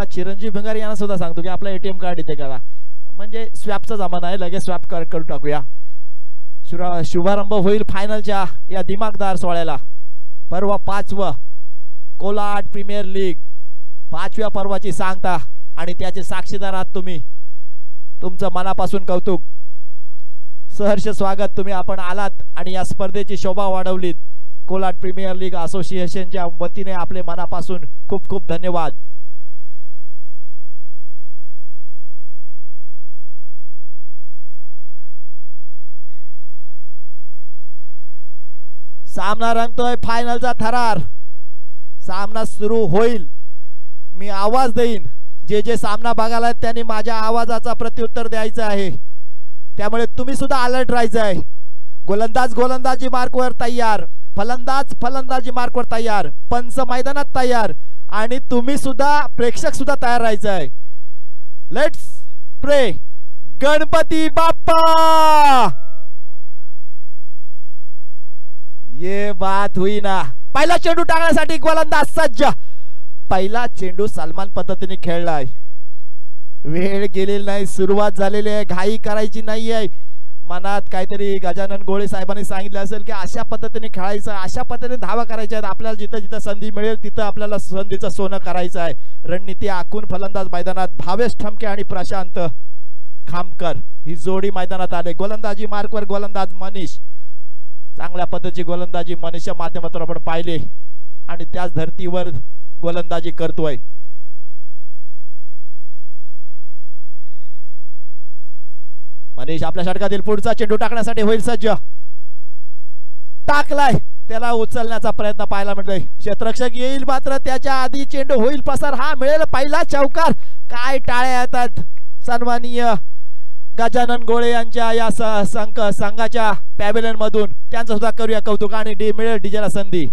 बघा चिरंजीव भिंगारे यांना सुद्धा सांगतो की आपलं ATM कार्ड इथे करा, म्हणजे स्वॅपचा जमाना आहे, लगेच स्वॅप करून टाकूया. शुभारंभ होईल फायनलच्या या दिमागदार सोहळ्याला. पर्व 5वं कोलाड प्रीमियर लीग 5व्या पर्वाची सांगता आणि त्याचे साक्षीदार आहात तुम्ही. तुमचं मनापासून कौतुक, सहर्ष स्वागत. तुम्ही आपण आलात आणि या स्पर्धेची शोभा वाढवलीत. कोलाड प्रीमियर लीग असोसिएशनच्या वतीने आपले मनापासून खूप खूप धन्यवाद. सामना रंगतोय फायनलचा थरार. सामना सुरू होईल, मी आवाज देईन. जे जे सामना बघायला त्यांनी माझ्या आवाजाचा प्रत्युत्तर द्यायचं आहे, त्यामुळे तुम्ही सुद्धा अलर्ट राहायचं आहे. गोलंदाज गोलंदाजी मार्कवर तयार, फलंदाज फलंदाजी मार्कवर तयार, पंच मैदानात तयार आणि तुम्ही सुद्धा प्रेक्षक सुद्धा तयार राहायचं आहे. लेट्स प्रे. गणपती बाप्पा, ये बात हुई ना. पहिला चेंडू टाकण्यासाठी गोलंदाज सज्ज. पहिला चेंडू सलमान पद्धतीने खेळलाय, वेळ गेलेली नाही, सुरुवात झालेली आहे, घाई करायची नाही आहे. मनात काहीतरी गजानन गोळे साहेबांनी सांगितलं असेल की अशा पद्धतीने खेळायचं, अशा पद्धतीने धावा करायच्या आहेत. आपल्याला जिथं जिथं संधी मिळेल तिथं आपल्याला संधीचं सोनं करायचं आहे. रणनीती आखून फलंदाज मैदानात भावेश ठमके आणि प्रशांत खामकर ही जोडी मैदानात आले. गोलंदाजी मार्कवर गोलंदाज मनीष. चांगल्या पद्धतीची गोलंदाजी मनीषच्या माध्यमातून आपण पाहिले आणि त्याच धर्तीवर गोलंदाजी करतोय. मनीष आपल्या षटकातील पुढचा चेंडू टाकण्यासाठी होईल सज्ज. टाकलाय, त्याला उचलण्याचा प्रयत्न पाहायला मिळतोय. क्षेत्ररक्षक येईल मात्र त्याच्या आधी चेंडू होईल पसार. हा मिळेल पहिला चौकार. काय टाळ्या येतात. सन्माननीय गजानन गोळे यांच्या या संघाच्या पॅव्हेलियन मधून त्यांचं सुद्धा करूया कौतुक आणि मिळेल डीजेला संधी.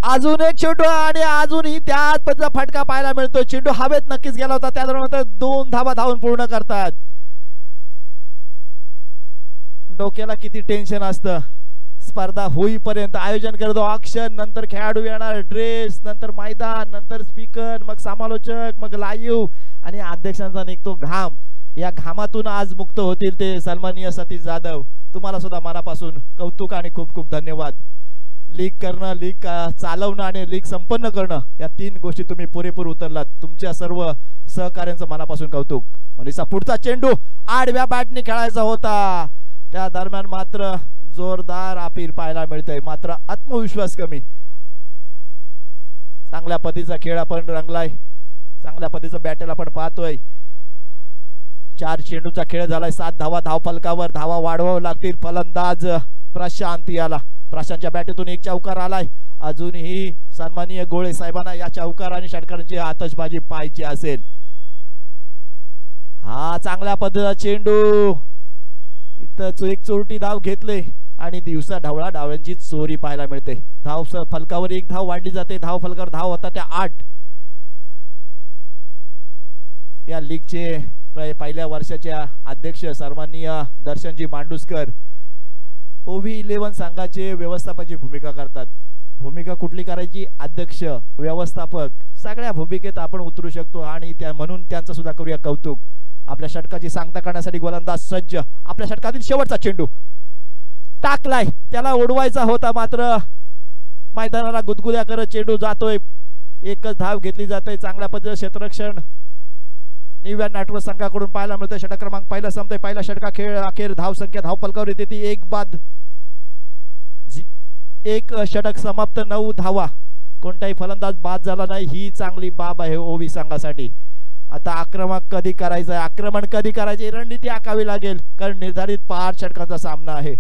अजून एक चेंडू आणि अजूनही त्याच पद्धतीचा फटका पाहायला मिळतो. चेंडू हवेत नक्कीच गेला होता, त्यानंतर 2 धावा धावून पूर्ण करतात. डोक्याला किती टेन्शन असतं. स्पर्धा होईपर्यंत आयोजन करतो, ऑक्शन, नंतर खेळाडू येणार, ड्रेस, नंतर मैदान, नंतर स्पीकर, मग समालोचक, मग लाईव्ह आणि अध्यक्षांचा निघतो घाम. या घामातून आज मुक्त होतील ते सन्माननीय सतीश जाधव. तुम्हाला सुद्धा मनापासून कौतुक आणि खूप खूप धन्यवाद. लीग करणं, लीग चालवणं आणि लीग संपन्न करणं या 3 गोष्टी तुम्ही पुरेपूर उतरलात. तुमच्या सर्व सहकार्यांचं मनापासून कौतुक. मनीषा पुढचा चेंडू आडव्या बॅटने खेळायचा होता, त्या दरम्यान मात्र जोरदार अपील पाहायला मिळतंय, मात्र आत्मविश्वास कमी. चांगल्या पद्धतीचा खेळ आपण रंगलाय, चांगल्या पद्धतीचं बॅटल आपण पाहतोय. 4 चेंडूचा खेळ झालाय, 7 धावा धावफलकावर. धावा वाढवावं लागतील. फलंदाज प्रशांत याला, प्रशांतच्या बॅटीतून एक चौकार आलाय. अजूनही सन्माननीय गोळे साहेबांना या चौकार आणि षटकारांची आतषबाजी पाहायची असेल. हा चांगल्या पद्धतीचा चेंडू, इथं एक चोरटी धाव घेतले आणि दिवसा ढवळा डावळ्यांची चोरी पाहायला मिळते. धाव फलकावर 1 धाव वाढली जाते. धाव फलकावर धाव होता त्या 8. या लीगचे पहिल्या वर्षाच्या अध्यक्ष सन्माननीय दर्शनजी मांडुसकर OV11 संघाचे व्यवस्थापकाची भूमिका करतात. भूमिका कुठली करायची? अध्यक्ष, व्यवस्थापक, सगळ्या भूमिकेत आपण उतरू शकतो आणि म्हणून त्यांचं सुद्धा करूया कौतुक. आपल्या षटकाची सांगता करण्यासाठी गोलंदाज सज्ज. आपल्या षटकातील शेवटचा चेंडू टाकलाय, त्याला उडवायचा होता मात्र मैदानाला गुदगुल्या करत चेंडू जातोय. एकच धाव घेतली जाते. चांगल्या पद्धतीचं क्षेत्ररक्षण निव्या नाटवर संघाकडून पाहायला मिळतं. षटक क्रमांक पहिला संपतोय. पहिला षटका खेळ अखेर धाव संख्या धावफलकावर येते ती 1 बाद 1. षटक समाप्त, 9 धावा. कोणताही फलंदाज बाद झाला नाही, ही चांगली बाब आहे ओवी संघासाठी. आता आक्रमक कधी करायचं आहे, आक्रमण कधी करायचे, रणनीती आखावी लागेल, कारण निर्धारित 5 षटकांचा सामना आहे.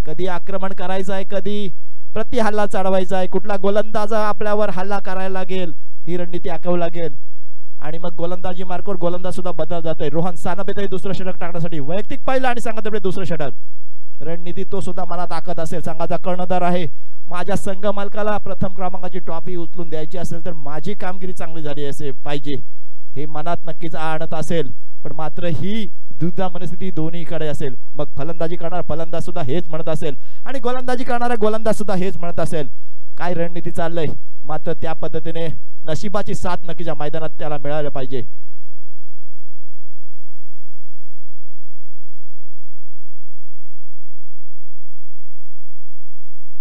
कधी आक्रमण करायचं आहे, कधी प्रति हल्ला चढवायचा आहे, कुठला गोलंदाज आपल्यावर हल्ला करायला लागेल, ही रणनीती आखावी लागेल. आणि मग गोलंदाजी मार्कवर गोलंदाज सुद्धा बदल जातोय. रोहन सानबेते दुसरं षटक टाकण्यासाठी वैयक्तिक पहिला आणि संघातर्फे दुसरं षटक. रणनीती तो सुद्धा मनात आखत असेल. संघाचा कर्णधार आहे माझ्या संघ मालकाला प्रथम क्रमांकाची ट्रॉफी उचलून द्यायची असेल तर माझी कामगिरी चांगली झाली असे पाहिजे हे मनात नक्कीच आणत असेल, पण मात्र ही दुधा मनस्थिती दोन्हीकडे असेल. मग फलंदाजी करणारा फलंदाज सुद्धा हेच म्हणत असेल आणि गोलंदाजी करणारा गोलंदाज सुद्धा हेच म्हणत असेल. काय रणनीती चाललंय, मात्र त्या पद्धतीने नशिबाची साथ नक्कीच या मैदानात त्याला मिळायला पाहिजे.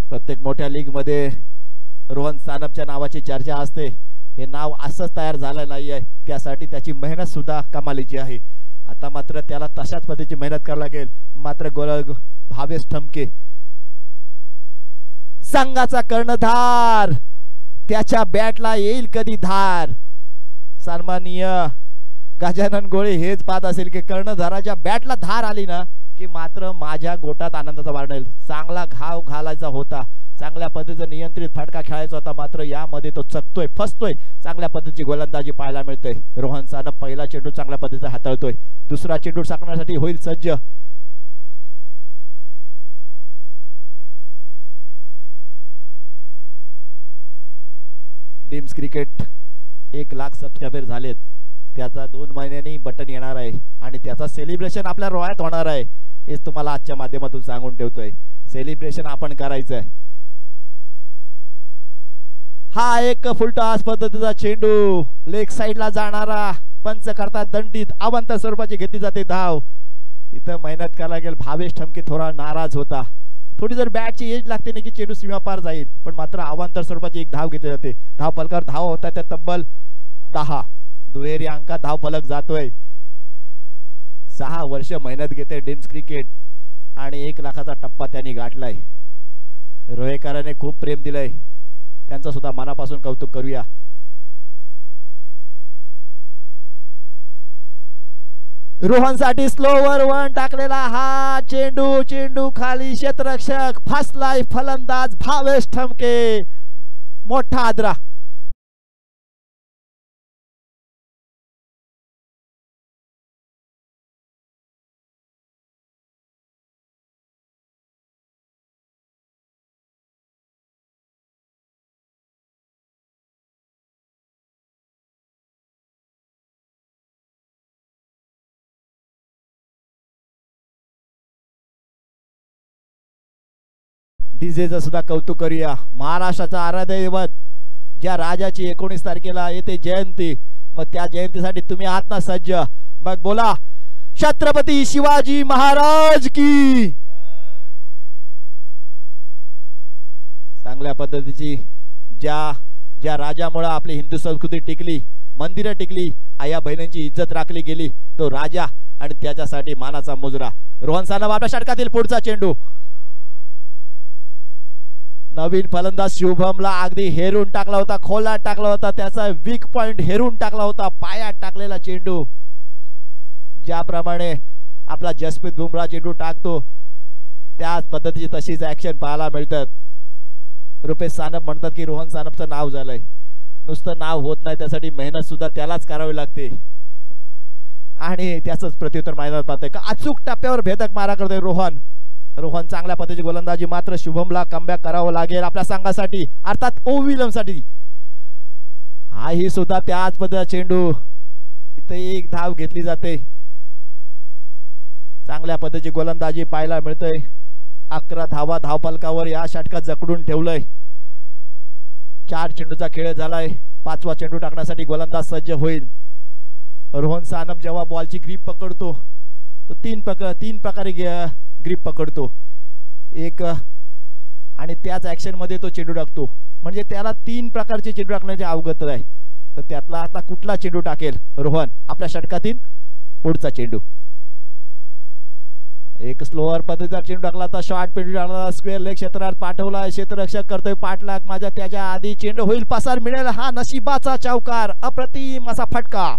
प्रत्येक मोठ्या लीग मध्ये रोहन सानपच्या नावाची चर्चा असते. हे नाव असंच तयार झालं नाहीये, त्यासाठी त्याची मेहनत सुद्धा कमालीची आहे. आता मात्र त्याला तशाच पद्धतीची मेहनत करावी लागेल. मात्र भावेश ठमके संघाचा कर्णधार, त्याच्या बॅटला येईल कधी धार. सन्माननीय गजानन गोळे हेच पाहत असेल की कर्णधाराच्या बॅटला धार आली ना की मात्र माझ्या गोटात आनंदाचा वाढ येईल. चांगला घाव घालायचा होता, चांगल्या पद्धतीचा नियंत्रित फटका खेळायचा होता, मात्र यामध्ये तो चकतोय, फसतोय. चांगल्या पद्धतीची गोलंदाजी पाहायला मिळते. रोहन सानप पहिला चेंडू चांगल्या पद्धतीने हाताळतोय. दुसरा चेंडू टाकण्यासाठी होईल सज्ज. टीम्स क्रिकेट 1 लाख सबस्क्रायबर झालेत. त्याचा 2 महिन्यांनी बटन येणार आहे आणि त्याचा सेलिब्रेशन आपल्या रोह्यात होणार आहे. हेच तुम्हाला आजच्या माध्यमातून सांगून ठेवतोय. सेलिब्रेशन आपण करायचं आहे. हा एक फुलटॉस पद्धतीचा चेंडू लेग साइडला जाणारा, पंच करता दंडित अवांतर स्वरूपाची घेतली जाते धाव. इथं मेहनत करायला गेल. भावेश ठमके थोडा नाराज होता. थोडी जर बॅटची एज लागते नाही की चेंडू सीमापार जाईल, पण मात्र अवांतर स्वरूपाची एक धाव घेतली जाते. धाव फलकावर धाव होता त्या तब्बल 10. दुहेरी अंकात धाव फलक जातोय. 6 वर्ष मेहनत घेते टीम्स क्रिकेट आणि 1 लाखाचा टप्पा त्यांनी गाठलाय. रोहेकरांनी खूप प्रेम दिलंय, त्यांचं सुद्धा मनापासून कौतुक करूया. रोहनसाठी स्लोवर 1 टाकलेला हा चेंडू खाली क्षेत्ररक्षक फासलाय फलंदाज भावेश ठमके. मोठा आदरा. डीजेचं सुद्धा कौतुक करूया. महाराष्ट्राचा आराध्य दैवत ज्या राजाची 19 तारखेला येते जयंती, मग त्या जयंतीसाठी तुम्ही आहात ना सज्ज? मग बोला छत्रपती शिवाजी महाराज की. चांगल्या पद्धतीची ज्या राजामुळे आपली हिंदू संस्कृती टिकली, मंदिरं टिकली, आया बहिणींची इज्जत राखली गेली, तो राजा आणि त्याच्यासाठी मानाचा मुजरा. रोहन सानप आपल्या षटकातील पुढचा चेंडू. नवीन फलंदाज शुभमला अगदी हेरून टाकला होता, खोलात टाकला होता, त्याचा वीक पॉइंट हेरून टाकला होता. पायात टाकलेला चेंडू. ज्याप्रमाणे आपला जसप्रीत बुमराह चेंडू टाकतो त्याच पद्धतीची तशीच ऍक्शन पाहायला मिळतात. रुपेश सानप म्हणतात की रोहन सानपचं नाव झालंय. नुसतं नाव होत नाही, त्यासाठी मेहनत सुद्धा त्यालाच करावी लागते आणि त्याचंच प्रत्युत्तर मैदानात पाहतोय का अचूक टप्प्यावर भेदक मारा करतोय रोहन चांगल्या पद्धतीची गोलंदाजी. मात्र शुभमला कमबॅक करावं लागेल आपल्या संघासाठी, अर्थात ओविलमसाठी. हाही सुद्धा त्याच पद्धतीचा चेंडू. इथे 1 धाव घेतली जाते. चांगल्या पद्धतीची गोलंदाजी पाहायला मिळतंय. 11 धावा धावफलकावर या षटकात जकडून ठेवलंय. 4 चेंडूचा खेळ झालाय. 5वा चेंडू टाकण्यासाठी गोलंदाज सज्ज होईल. रोहन सानप जेव्हा बॉलची ग्रीप पकडतो तो 3 प्रकारे ग्रीप पकडतो. एक आणि त्याच ऍक्शन मध्ये तो चेंडू टाकतो, म्हणजे त्याला 3 प्रकारचे चेंडू टाकण्याचे अवगत आहे. तर त्यातला आता कुठला चेंडू टाकेल रोहन? आपल्या षटकातील पुढचा चेंडू. एक स्लोअर पद्धतीचा चेंडू टाकला होता, शॉर्ट चेंडू टाकला, स्क्वेअर लेग क्षेत्रात पाठवला. क्षेत्ररक्षक करतोय पाठलाग. माझ्या त्याच्या आधी चेंडू होईल पसार, मिळेल हा नशिबाचा चौकार. अप्रतिम असा फटका.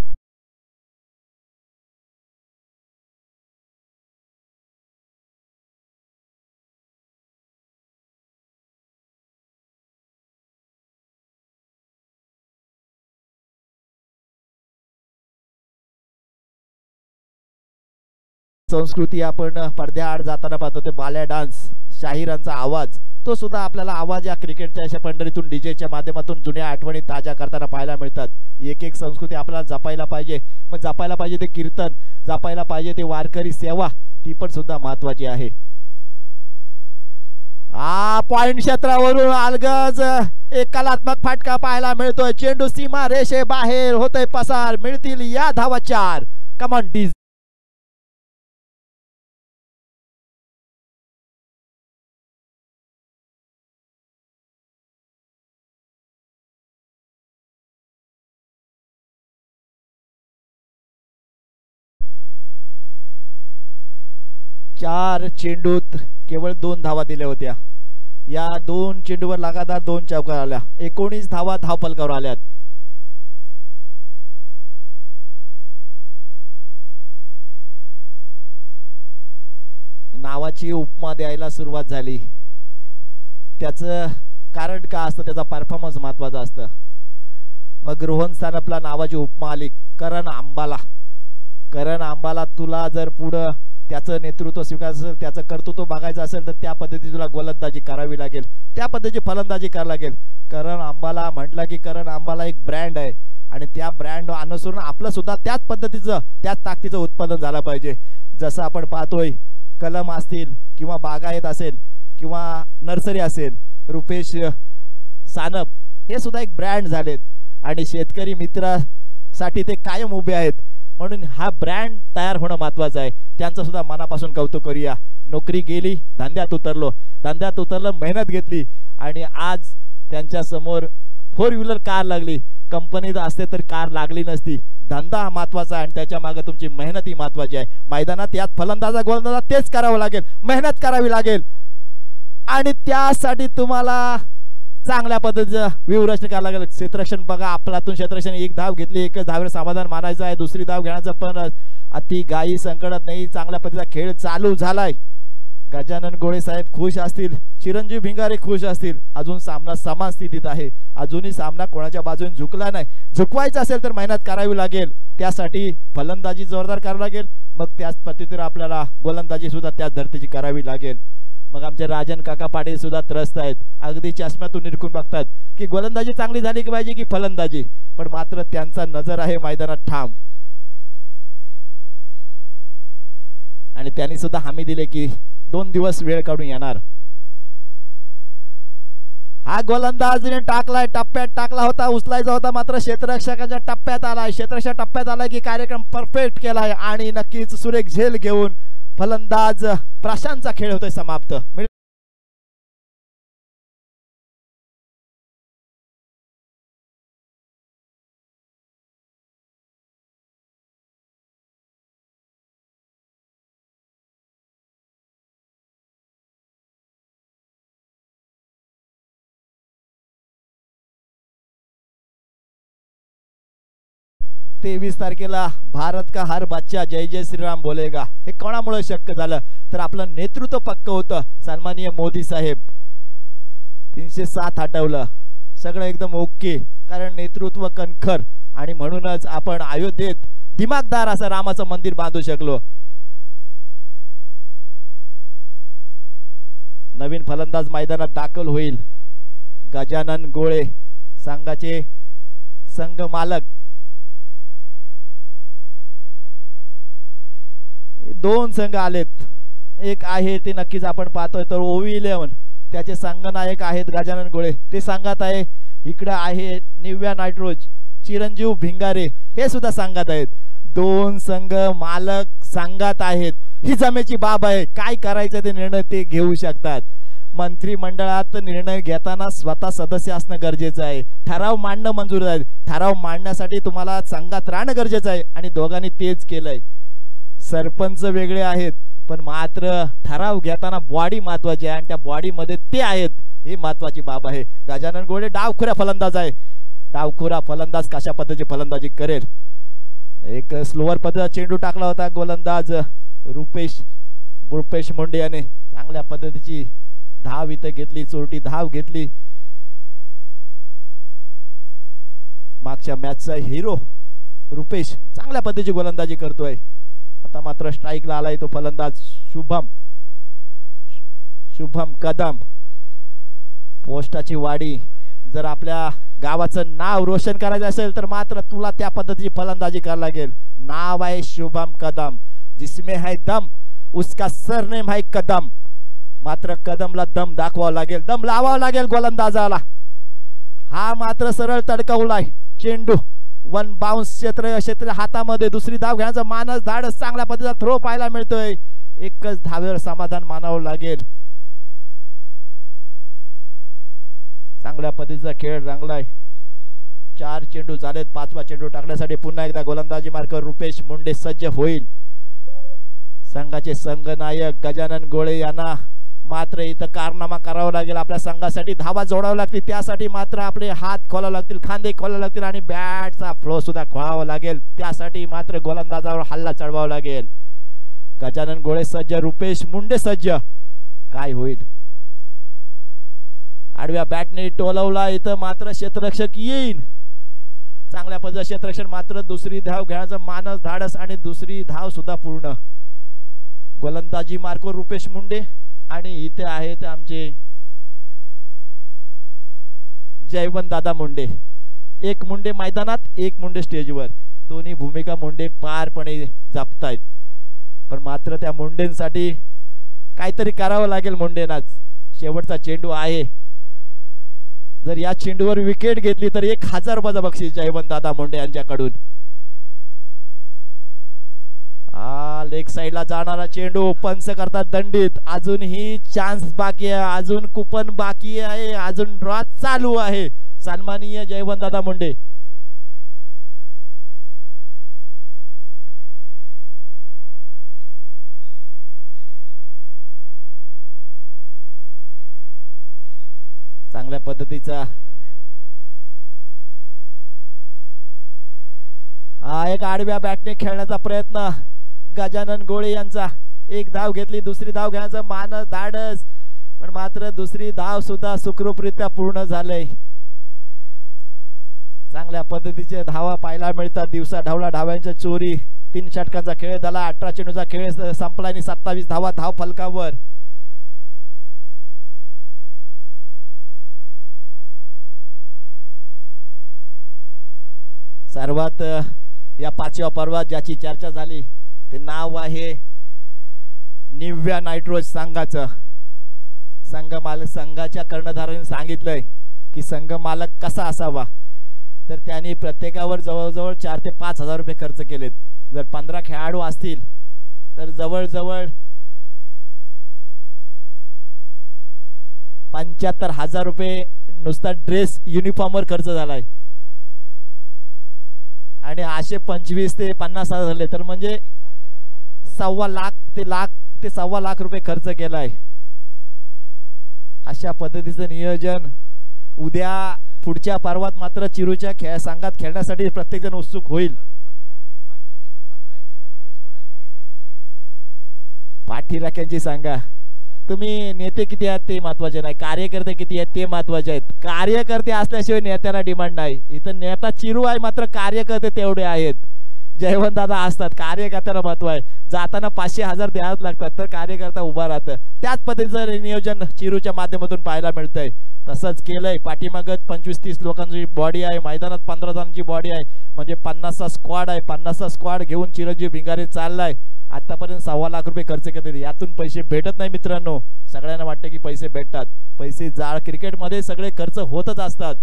संस्कृती आपण पडद्याआड जाताना पाहतो. ते बाल्या डान्स, शाहिरांचा आवाज तो सुद्धा आपल्याला आवाज या क्रिकेटच्या अशा पंढरीतून डीजेच्या माध्यमातून जुन्या आठवणी ताज्या करताना पाहायला मिळतात. एक एक संस्कृती आपल्याला जपायला पाहिजे. मग जपायला पाहिजे ते कीर्तन, जपायला पाहिजे ते वारकरी सेवा, ती पण सुद्धा महत्वाची आहे. पॉइंट क्षेत्रावरून अलगज एक कलात्मक फटका पाहायला मिळतोय. चेंडू सीमा रेषे बाहेर होतोय पसार. मिळतील या धावा 4. Come on D. चार चेंडूत केवळ 2 धावा दिल्या होत्या. या 2 चेंडूवर लगातार 2 चौकार आल्या. 19 धावा धावफलकावर आल्यात. नावाची उपमा द्यायला सुरुवात झाली. त्याचं कारण का असतं, त्याचा परफॉर्मन्स महत्वाचा असतं. मग रोहन सानपला नावाची उपमा आली. करण आंबाला. करण आंबाला तुला जर पुढं त्याचं नेतृत्व स्वीकारायचं असेल, त्याचं कर्तृत्व बघायचं असेल तर त्या पद्धतीने तुला गोलंदाजी करावी लागेल, त्या पद्धतीची फलंदाजी करावी लागेल. करण आंबाला म्हटलं की करण आंबाला एक ब्रँड आहे आणि त्या ब्रँड अनुसरून आपलं सुद्धा त्याच पद्धतीचं त्याच ताकदीचं उत्पादन झालं पाहिजे. जसं आपण पाहतोय कलम असतील किंवा बागायत असेल किंवा नर्सरी असेल, रुपेश सानप हे सुद्धा एक ब्रँड झालेत आणि शेतकरी मित्रासाठी ते कायम उभे आहेत. म्हणून हा ब्रँड तयार होणं महत्वाचं आहे. त्यांचं सुद्धा मनापासून कौतुक करूया. नोकरी गेली, धंद्यात उतरलो, मेहनत घेतली आणि आज त्यांच्या समोर 4 व्हीलर कार लागली. कंपनीत असते तर कार लागली नसती. धंदा महत्वाचा आहे आणि त्याच्या मागे तुमची मेहनत ही महत्वाची आहे. मैदानात यात फलंदाजा गोलंदाजा तेच करावं लागेल, मेहनत करावी लागेल आणि त्यासाठी तुम्हाला चांगल्या पद्धतीचं व्यूहरचना करायला लागेल. क्षेत्ररक्षण बघा, आपल्यातून क्षेत्ररक्षण 1 धाव घेतली, 1 धावेवर समाधान मानायचं आहे. दुसरी धाव घेण्याचं पण अति गाई संकटात नाही. चांगल्या पद्धतीचा खेळ चालू झालाय. गजानन गोळे साहेब खुश असतील, चिरंजीव भिंगारे खुश असतील. अजून सामना समान स्थितीत आहे. अजूनही सामना कोणाच्या बाजूने झुकला नाही. झुकवायचा असेल तर मेहनत करावी लागेल. त्यासाठी फलंदाजी जोरदार करावी लागेल. मग त्याच पद्धतीने आपल्याला गोलंदाजी सुद्धा त्याच धर्तीची करावी लागेल. मग आमचे राजन काका पाटील सुद्धा त्रस्त आहेत. अगदी चष्म्यातून निरखून बघतात की गोलंदाजी चांगली झाली की पाहिजे की फलंदाजी, पण मात्र त्यांचा नजर आहे मैदानात ठाम आणि त्यांनी सुद्धा हमी दिले की 2 दिवस वेळ काढून येणार. हा गोलंदाजीने टाकलाय, टप्प्यात टाकला होता, उचलायचा होता, मात्र क्षेत्ररक्षकाच्या टप्प्यात आलाय. क्षेत्ररक्षक टप्प्यात आलाय की कार्यक्रम परफेक्ट केलाय आणि नक्कीच सुरेख झेल घेऊन फलंदाज प्रशांतचा खेळ होतोय समाप्त. तेवीस तारखेला भारत का हर बच्चा जय जय श्रीराम बोलेगा. हे कोणामुळे शक्य झालं तर आपलं नेतृत्व पक्क होतं. सन्माननीय मोदी साहेब 307 हटवलं, सगळं एकदम ओके, कारण नेतृत्व कणखर आणि म्हणूनच आपण अयोध्येत दिमागदार असं रामाचं मंदिर बांधू शकलो. नवीन फलंदाज मैदानात दाखल होईल. गजानन गोळे संघाचे संघ मालक. 2 संघ आलेत. एक आहे ते नक्कीच आपण पाहतोय तर OV11 त्याचे संघनायक आहेत गजानन गोळे, ते संघात आहे. इकडे आहे निव्या नायट्रोज चिरंजीव भिंगारे, हे सुद्धा संघात आहेत. 2 संघ मालक संघात आहेत. ही जमेची बाब आहे. काय करायचं ते निर्णय ते घेऊ शकतात. मंत्रिमंडळात निर्णय घेताना स्वतः सदस्य असणं गरजेचं आहे. ठराव मांडणं मंजूर आहे. ठराव मांडण्यासाठी तुम्हाला संघात राहणं गरजेचं आहे आणि दोघांनी तेच केलंय. सरपंच वेगळे आहेत पण मात्र ठराव घेताना बॉडी महत्वाची आहे आणि त्या बॉडी मध्ये ते आहेत, ही महत्वाची बाब आहे. गजानन गोळे डावखुरा फलंदाज आहे. डावखुरा फलंदाज कशा पद्धतीची फलंदाजी करेल. एक स्लोअर पद्धतीचा चेंडू टाकला होता गोलंदाज रुपेश मुंडे याने. चांगल्या पद्धतीची धाव इथे घेतली, चोरटी धाव घेतली. मागच्या मॅचचा हिरो रुपेश चांगल्या पद्धतीची गोलंदाजी करतोय. आता मात्र स्ट्राइकला आलाय तो फलंदाज शुभम कदम. पोस्टाची वाडी जर आपल्या गावाचं नाव रोशन करायचं असेल तर मात्र तुला त्या पद्धतीची फलंदाजी करायला लागेल. नाव आहे शुभम कदम, जिसमें है दम उसका सरनेम है कदम. मात्र कदमला दम दाखवावा लागेल, दम लावावा लागेल गोलंदाजाला. हा मात्र सरळ तडकवलाय चेंडू. वन बाउन्स क्षेत्र हातामध्ये. दुसरी धाव घेण्याचा मानस धाडस, चांगल्या पद्धतीचा थ्रो पाहायला मिळतोय. एकच धावेवर समाधान मानावं लागेल. चांगल्या पद्धतीचा खेळ रंगलाय. 4 चेंडू झालेत. 5वा चेंडू टाकण्यासाठी पुन्हा एकदा गोलंदाजी मार्कर रुपेश मुंडे सज्ज होईल. संघाचे संघनायक गजानन गोळे यांना मात्र इथं कारनामा करावा लागेल. आपल्या संघासाठी धावा जोडावं लागतील. त्यासाठी मात्र आपले हात खोलावे लागतील, खांदे खोलावे लागतील आणि बॅटचा फ्लो सुद्धा खोळावा लागेल. त्यासाठी मात्र गोलंदाजावर हल्ला चढवावा लागेल. गजानन गोळे सज्ज, रुपेश मुंडे सज्ज. काय होईल? आडव्या बॅटने टोलवला. इथं मात्र क्षेत्ररक्षक येईल. चांगल्या पद्धतीचं क्षेत्ररक्षण. मात्र दुसरी धाव घेण्याचं मानस धाडस आणि दुसरी धाव सुद्धा पूर्ण. गोलंदाजी मार्को रुपेश मुंडे आणि इथे आहेत आमचे जयवंत दादा मुंडे. एक मुंडे मैदानात, एक मुंडे स्टेजवर. दोन्ही भूमिका मुंडे पारपणे जपतायत. पण मात्र त्या मुंडेंसाठी काहीतरी करावं लागेल मुंडेंनाच. शेवटचा चेंडू आहे. जर या चेंडूवर विकेट घेतली तर 1000 रुपयाचा बक्षीस जयवंत दादा मुंडे यांच्याकडून. लेग साइडला जाणारा चेंडू पंच करतात दंडित. अजूनही चान्स बाकी आहे, अजून कुपन बाकी आहे, अजून ड्रॉ चालू आहे. सन्माननीय जयवंत दादा मुंडे. चांगल्या पद्धतीचा हा एक आडव्या बॅटने खेळण्याचा प्रयत्न गजानन गोळे यांचा. एक धाव घेतली, दुसरी धाव घ्यायचं मानस धाडस, पण मात्र दुसरी धाव सुद्धा सुखरूपरित्या पूर्ण झालंय. चांगल्या पद्धतीचे धावा पाहायला मिळतात. दिवसा ढवळा धाव्यांच्या चोरी. 3 षटकांचा खेळ झाला. 18 चेंडूचा खेळ संपला आणि 27 धावा धाव फलकावर. सर्वात या 5व्या पर्वात ज्याची चर्चा झाली ते नाव आहे निव्या नायट्रोज संघाचं. संघ मालक संघाच्या कर्णधाराने सांगितलंय की संघ मालक कसा असावा, तर त्यांनी प्रत्येकावर जवळजवळ 4 ते 5 हजार रुपये खर्च केलेत. जर 15 खेळाडू असतील तर जवळजवळ 75,000 रुपये नुसता ड्रेस युनिफॉर्मवर खर्च झालाय. आणि असे 25 ते 50,000 झाले तर म्हणजे 1.25 लाख ते 1.25 लाख रुपये खर्च केलाय. अशा पद्धतीचं नियोजन उद्या पुढच्या पर्वात मात्र चिरूच्या संघात खेळण्यासाठी प्रत्येक जण उत्सुक होईल. पाठीराख्यांची सांगा. तुम्ही नेते किती आहेत ते महत्वाचे नाही, कार्यकर्ते किती आहेत ते महत्वाचे आहेत. कार्यकर्ते असल्याशिवाय नेत्याला डिमांड नाही. इथं नेता चिरू आहे, मात्र कार्यकर्ते तेवढे आहेत. जयवंत दादा असतात, कार्यकर्त्याला महत्व आहे. जाताना 500,000 द्यावं लागतात तर कार्यकर्ता उभा राहतं. त्याच पद्धतीचं नियोजन चिरूच्या माध्यमातून पाहायला मिळतंय. तसंच केलंय. पाठीमागत 25-30 लोकांची बॉडी आहे, मैदानात 15 जणांची बॉडी आहे, म्हणजे 50चा स्क्वॉड आहे. 50चा स्क्वॉड घेऊन चिरंजीव भिंगारे चाललाय. आतापर्यंत 1.25 लाख रुपये खर्च केले. यातून पैसे भेटत नाही मित्रांनो. सगळ्यांना वाटतं की पैसे भेटतात. पैसे जाळ क्रिकेटमध्ये सगळे खर्च होतच असतात.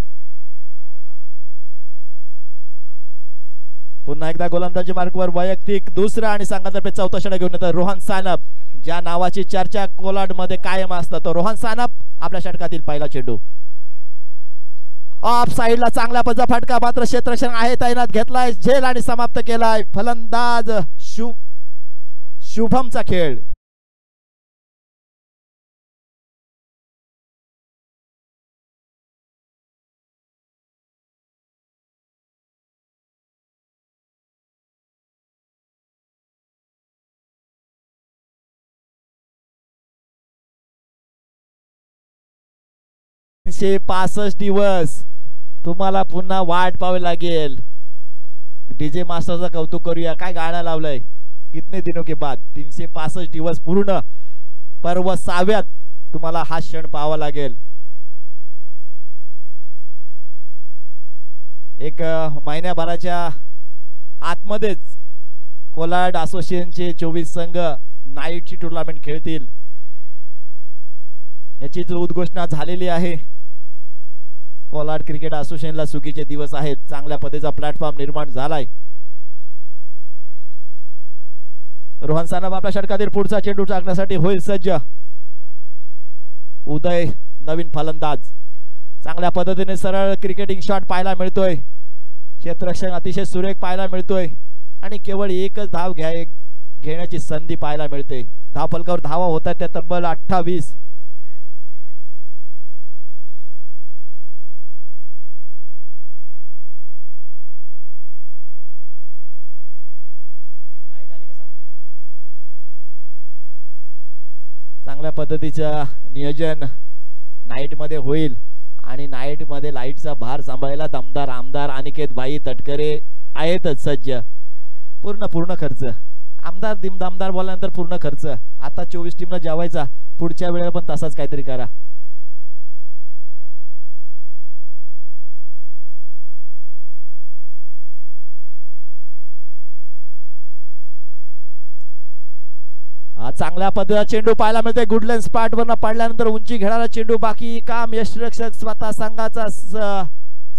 पुन्हा एकदा गोलंदाजी मार्कवर वैयक्तिक दुसरा आणि संघातर्फे 4था षटक घेऊन येतात रोहन सानप. ज्या नावाची चर्चा कोलाड मध्ये कायम असतात तो रोहन सानप. आपल्या षटकातील पहिला चेंडू ऑफ साइडला. चांगला पजा फटका, मात्र क्षेत्ररक्षण आहे तैनात. घेतलाय झेल आणि समाप्त केलाय. फलंदाज शुभमचा खेळ. तीनशे 65 दिवस तुम्हाला पुन्हा वाट पाहावी लागेल. डीजे मास्टरचं कौतुक करूया. काय गाणं लावलंय. कितने दिनों के बाद 365 दिवस पूर्ण पर्व 6व्यात तुम्हाला हा क्षण पाहावा लागेल. एक महिन्याभराच्या आतमध्येच कोलाड असोसिएशनचे 24 संघ नाईटची टुर्नामेंट खेळतील याची उद्घोषणा झालेली आहे. कोलाड क्रिकेट असोसिएशनला सुगीचे दिवस आहेत. चांगल्या पद्धतीचा प्लॅटफॉर्म निर्माण झालाय. रोहन सानप आपल्या षटकातील पुढचा चेंडू टाकण्यासाठी होईल सज्ज. उदय नवीन फलंदाज. चांगल्या पद्धतीने सरळ क्रिकेटिंग शॉट पाहायला मिळतोय. क्षेत्ररक्षण अतिशय सुरेख पाहायला मिळतोय आणि केवळ एकच धाव घेण्याची संधी पाहायला मिळते. धाव फलकावर धावा होतात त्या तब्बल 28. चांगल्या पद्धतीचं नियोजन नाईट मध्ये होईल आणि नाईट मध्ये लाईटचा भार सांभाळायला दमदार आमदार अनिकेत भाई तटकरे आहेतच सज्ज. पूर्ण खर्च आमदार दमदार बोलल्यानंतर पूर्ण खर्च. आता 24 टीमला जेवायचा. पुढच्या वेळेला पण तसाच काहीतरी करा. चांगल्या पद्धतीचा चेंडू पाहायला मिळतोय. गुडलँड स्पॉट वरनं पडल्यानंतर उंची घेणारा चेंडू. बाकी काम यष्टिरक्षक स्वतः संघाचा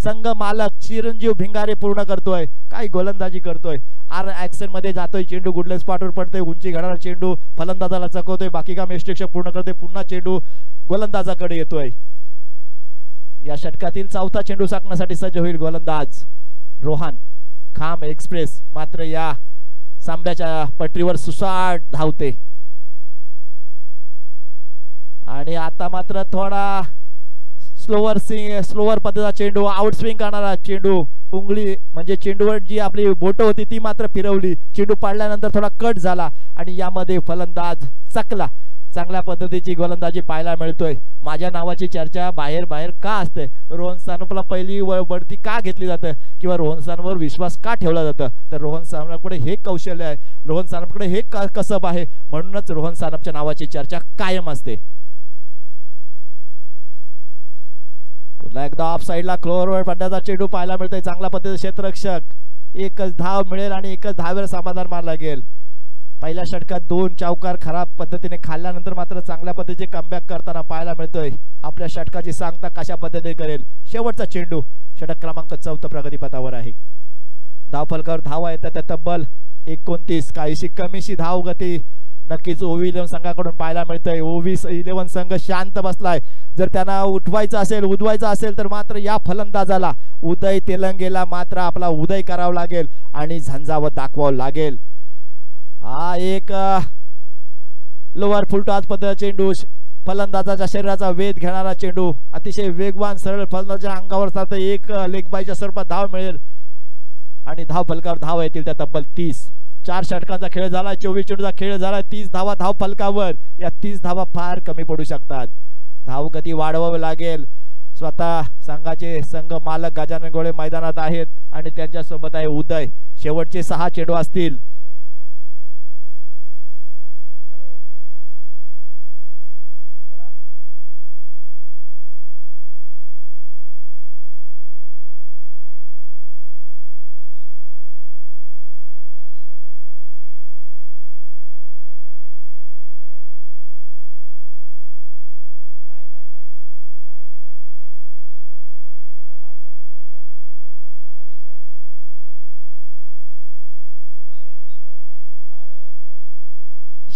संघ मालक चिरंजीव भिंगारे पूर्ण करतोय. काय गोलंदाजी करतोय. आर ऍक्शन मध्ये जातोय चेंडू. गुडलँड स्पॉट वर पडतोय. उंची घेणारा चेंडू फलंदाजाला चकवतोय. बाकी काम यष्टिरक्षक पूर्ण करतोय. पुन्हा चेंडू गोलंदाजाकडे येतोय. या षटकातील चौथा चेंडू साकण्यासाठी सज्ज होईल गोलंदाज रोहन. खाम एक्सप्रेस मात्र या सामन्याच्या पटरीवर सुसाट धावते आणि आता मात्र थोडा स्लोवर पद्धतीचा चेंडू. आउट स्विंग करणारा चेंडू. उंगली म्हणजे चेंडूवर जी आपली बोट होती ती मात्र फिरवली. चेंडू पडल्यानंतर थोडा कट झाला आणि यामध्ये फलंदाज चकला. चांगल्या पद्धतीची गोलंदाजी पाहायला मिळतोय. माझ्या नावाची चर्चा बाहेर का असते. रोहन सानपला पहिली बढती का घेतली जाते किंवा रोहन सानपवर विश्वास का ठेवला जातं तर रोहन सानपकडे हे कौशल्य आहे. रोहन सानपकडे हे कसब आहे म्हणूनच रोहन सानपच्या नावाची चर्चा कायम असते. पुन्हा एकदा ऑफ साइडला क्लोअरवर पडण्याचा चेंडू पाहायला मिळतोय. चांगल्या पद्धतीचे क्षेत्ररक्षक. एकच धाव मिळेल आणि एकच धावेवर समाधान मानलं लागेल. पहिल्या षटकात 2 चौकार खराब पद्धतीने खाल्ल्यानंतर मात्र चांगल्या पद्धतीचे कमबॅक करताना पाहायला मिळतोय. आपल्या षटकाची सांगता कशा पद्धतीने करेल. शेवटचा चेंडू षटक क्रमांक 4 प्रगतीपथावर आहे. धाव फलकावर धावा येतात त्या तब्बल 29. काहीशी कमीशी धाव गती नक्कीच ओवी 11 संघाकडून पाहायला मिळतंय. ओवी 11 संघ शांत बसलाय. जर त्यांना उठवायचं असेल उद्वायचं असेल तर मात्र या फलंदाजाला उदय तेलंगेला मात्र आपला उदय करावा लागेल आणि झंझावत दाखवावं लागेल. हा एक लोअर फुलटॉस पद्धतीचा चेंडू. फलंदाजाच्या शरीराचा वेध घेणारा चेंडू. अतिशय वेगवान सरळ फलंदाजाच्या अंगावर जातं. एक लेग बायच्या स्वरूपात धाव मिळेल आणि धाव फलकावर धाव येतील त्या तब्बल 30. 4 षटकांचा खेळ झाला. 24 चेंडूचा खेळ झाला. 30 धावा धाव फलकावर. या 30 धावा फार कमी पडू शकतात. धाव गती वाढवावी लागेल. स्वतः संघाचे संघ मालक गजानन गोळे मैदानात आहेत आणि त्यांच्या सोबत आहे उदय. शेवटचे 6 चेंडू असतील.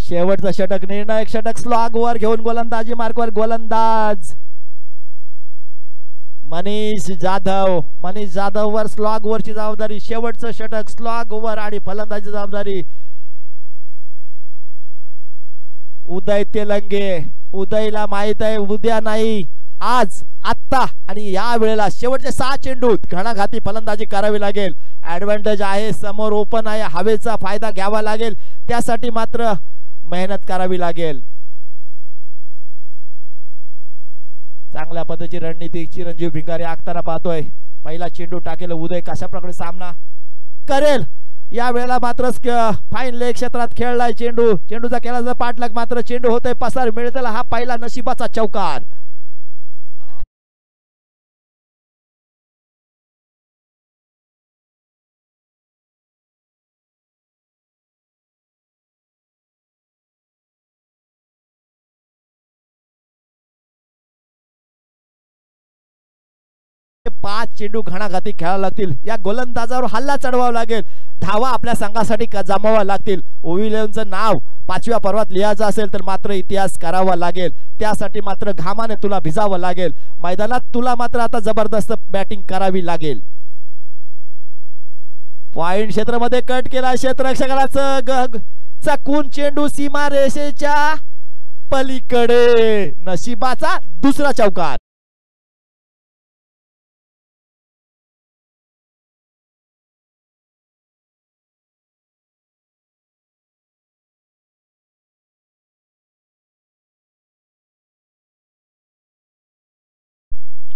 शेवटचा षटक निर्णायक षटक. स्लॉग वर घेऊन गोलंदाजी मार्कवर गोलंदाज मनीष जाधव. मनीष जाधव वर स्लॉग वरची जबाबदारी. शेवटचं षटक स्लॉग वर आणि फलंदाजी जबाबदारी उदय तेलंगे. उदयला माहित आहे उद्या नाही आज आत्ता आणि या वेळेला शेवटचे 6 चेंडूत घणाघाती फलंदाजी करावी लागेल. ऍडव्हान्टेज आहे. समोर ओपन आहे. हवेचा फायदा घ्यावा लागेल. त्यासाठी मात्र मेहनत करावी लागेल. चांगल्या पद्धतीची रणनीती चिरंजीव भिंगारे आखताना पाहतोय. पहिला चेंडू टाकेल उदय कशा प्रकारे सामना करेल. या वेळेला मात्र फाईन लेग क्षेत्रात खेळलाय चेंडू. चेंडूचा केला पाठलाग मात्र चेंडू होतोय पसार. मिळतेला हा पहिला नशिबाचा चौकार. 5 चेंडू घणाघाती खेळावे लागतील. या गोलंदाजावर हल्ला चढवावा लागेल. धावा आपल्या संघासाठी जमावा लागतील. ओव्ही 11चं नाव 5व्या पर्वात लिहायचं असेल तर मात्र इतिहास करावा लागेल. त्यासाठी मात्र घामाने तुला भिजावं लागेल. मैदानात तुला मात्र आता जबरदस्त बॅटिंग करावी लागेल. पॉइंट क्षेत्रामध्ये कट केला. क्षेत्ररक्षकाला चकून चेंडू सीमा रेषेच्या पलीकडे. नशिबाचा दुसरा चौकार.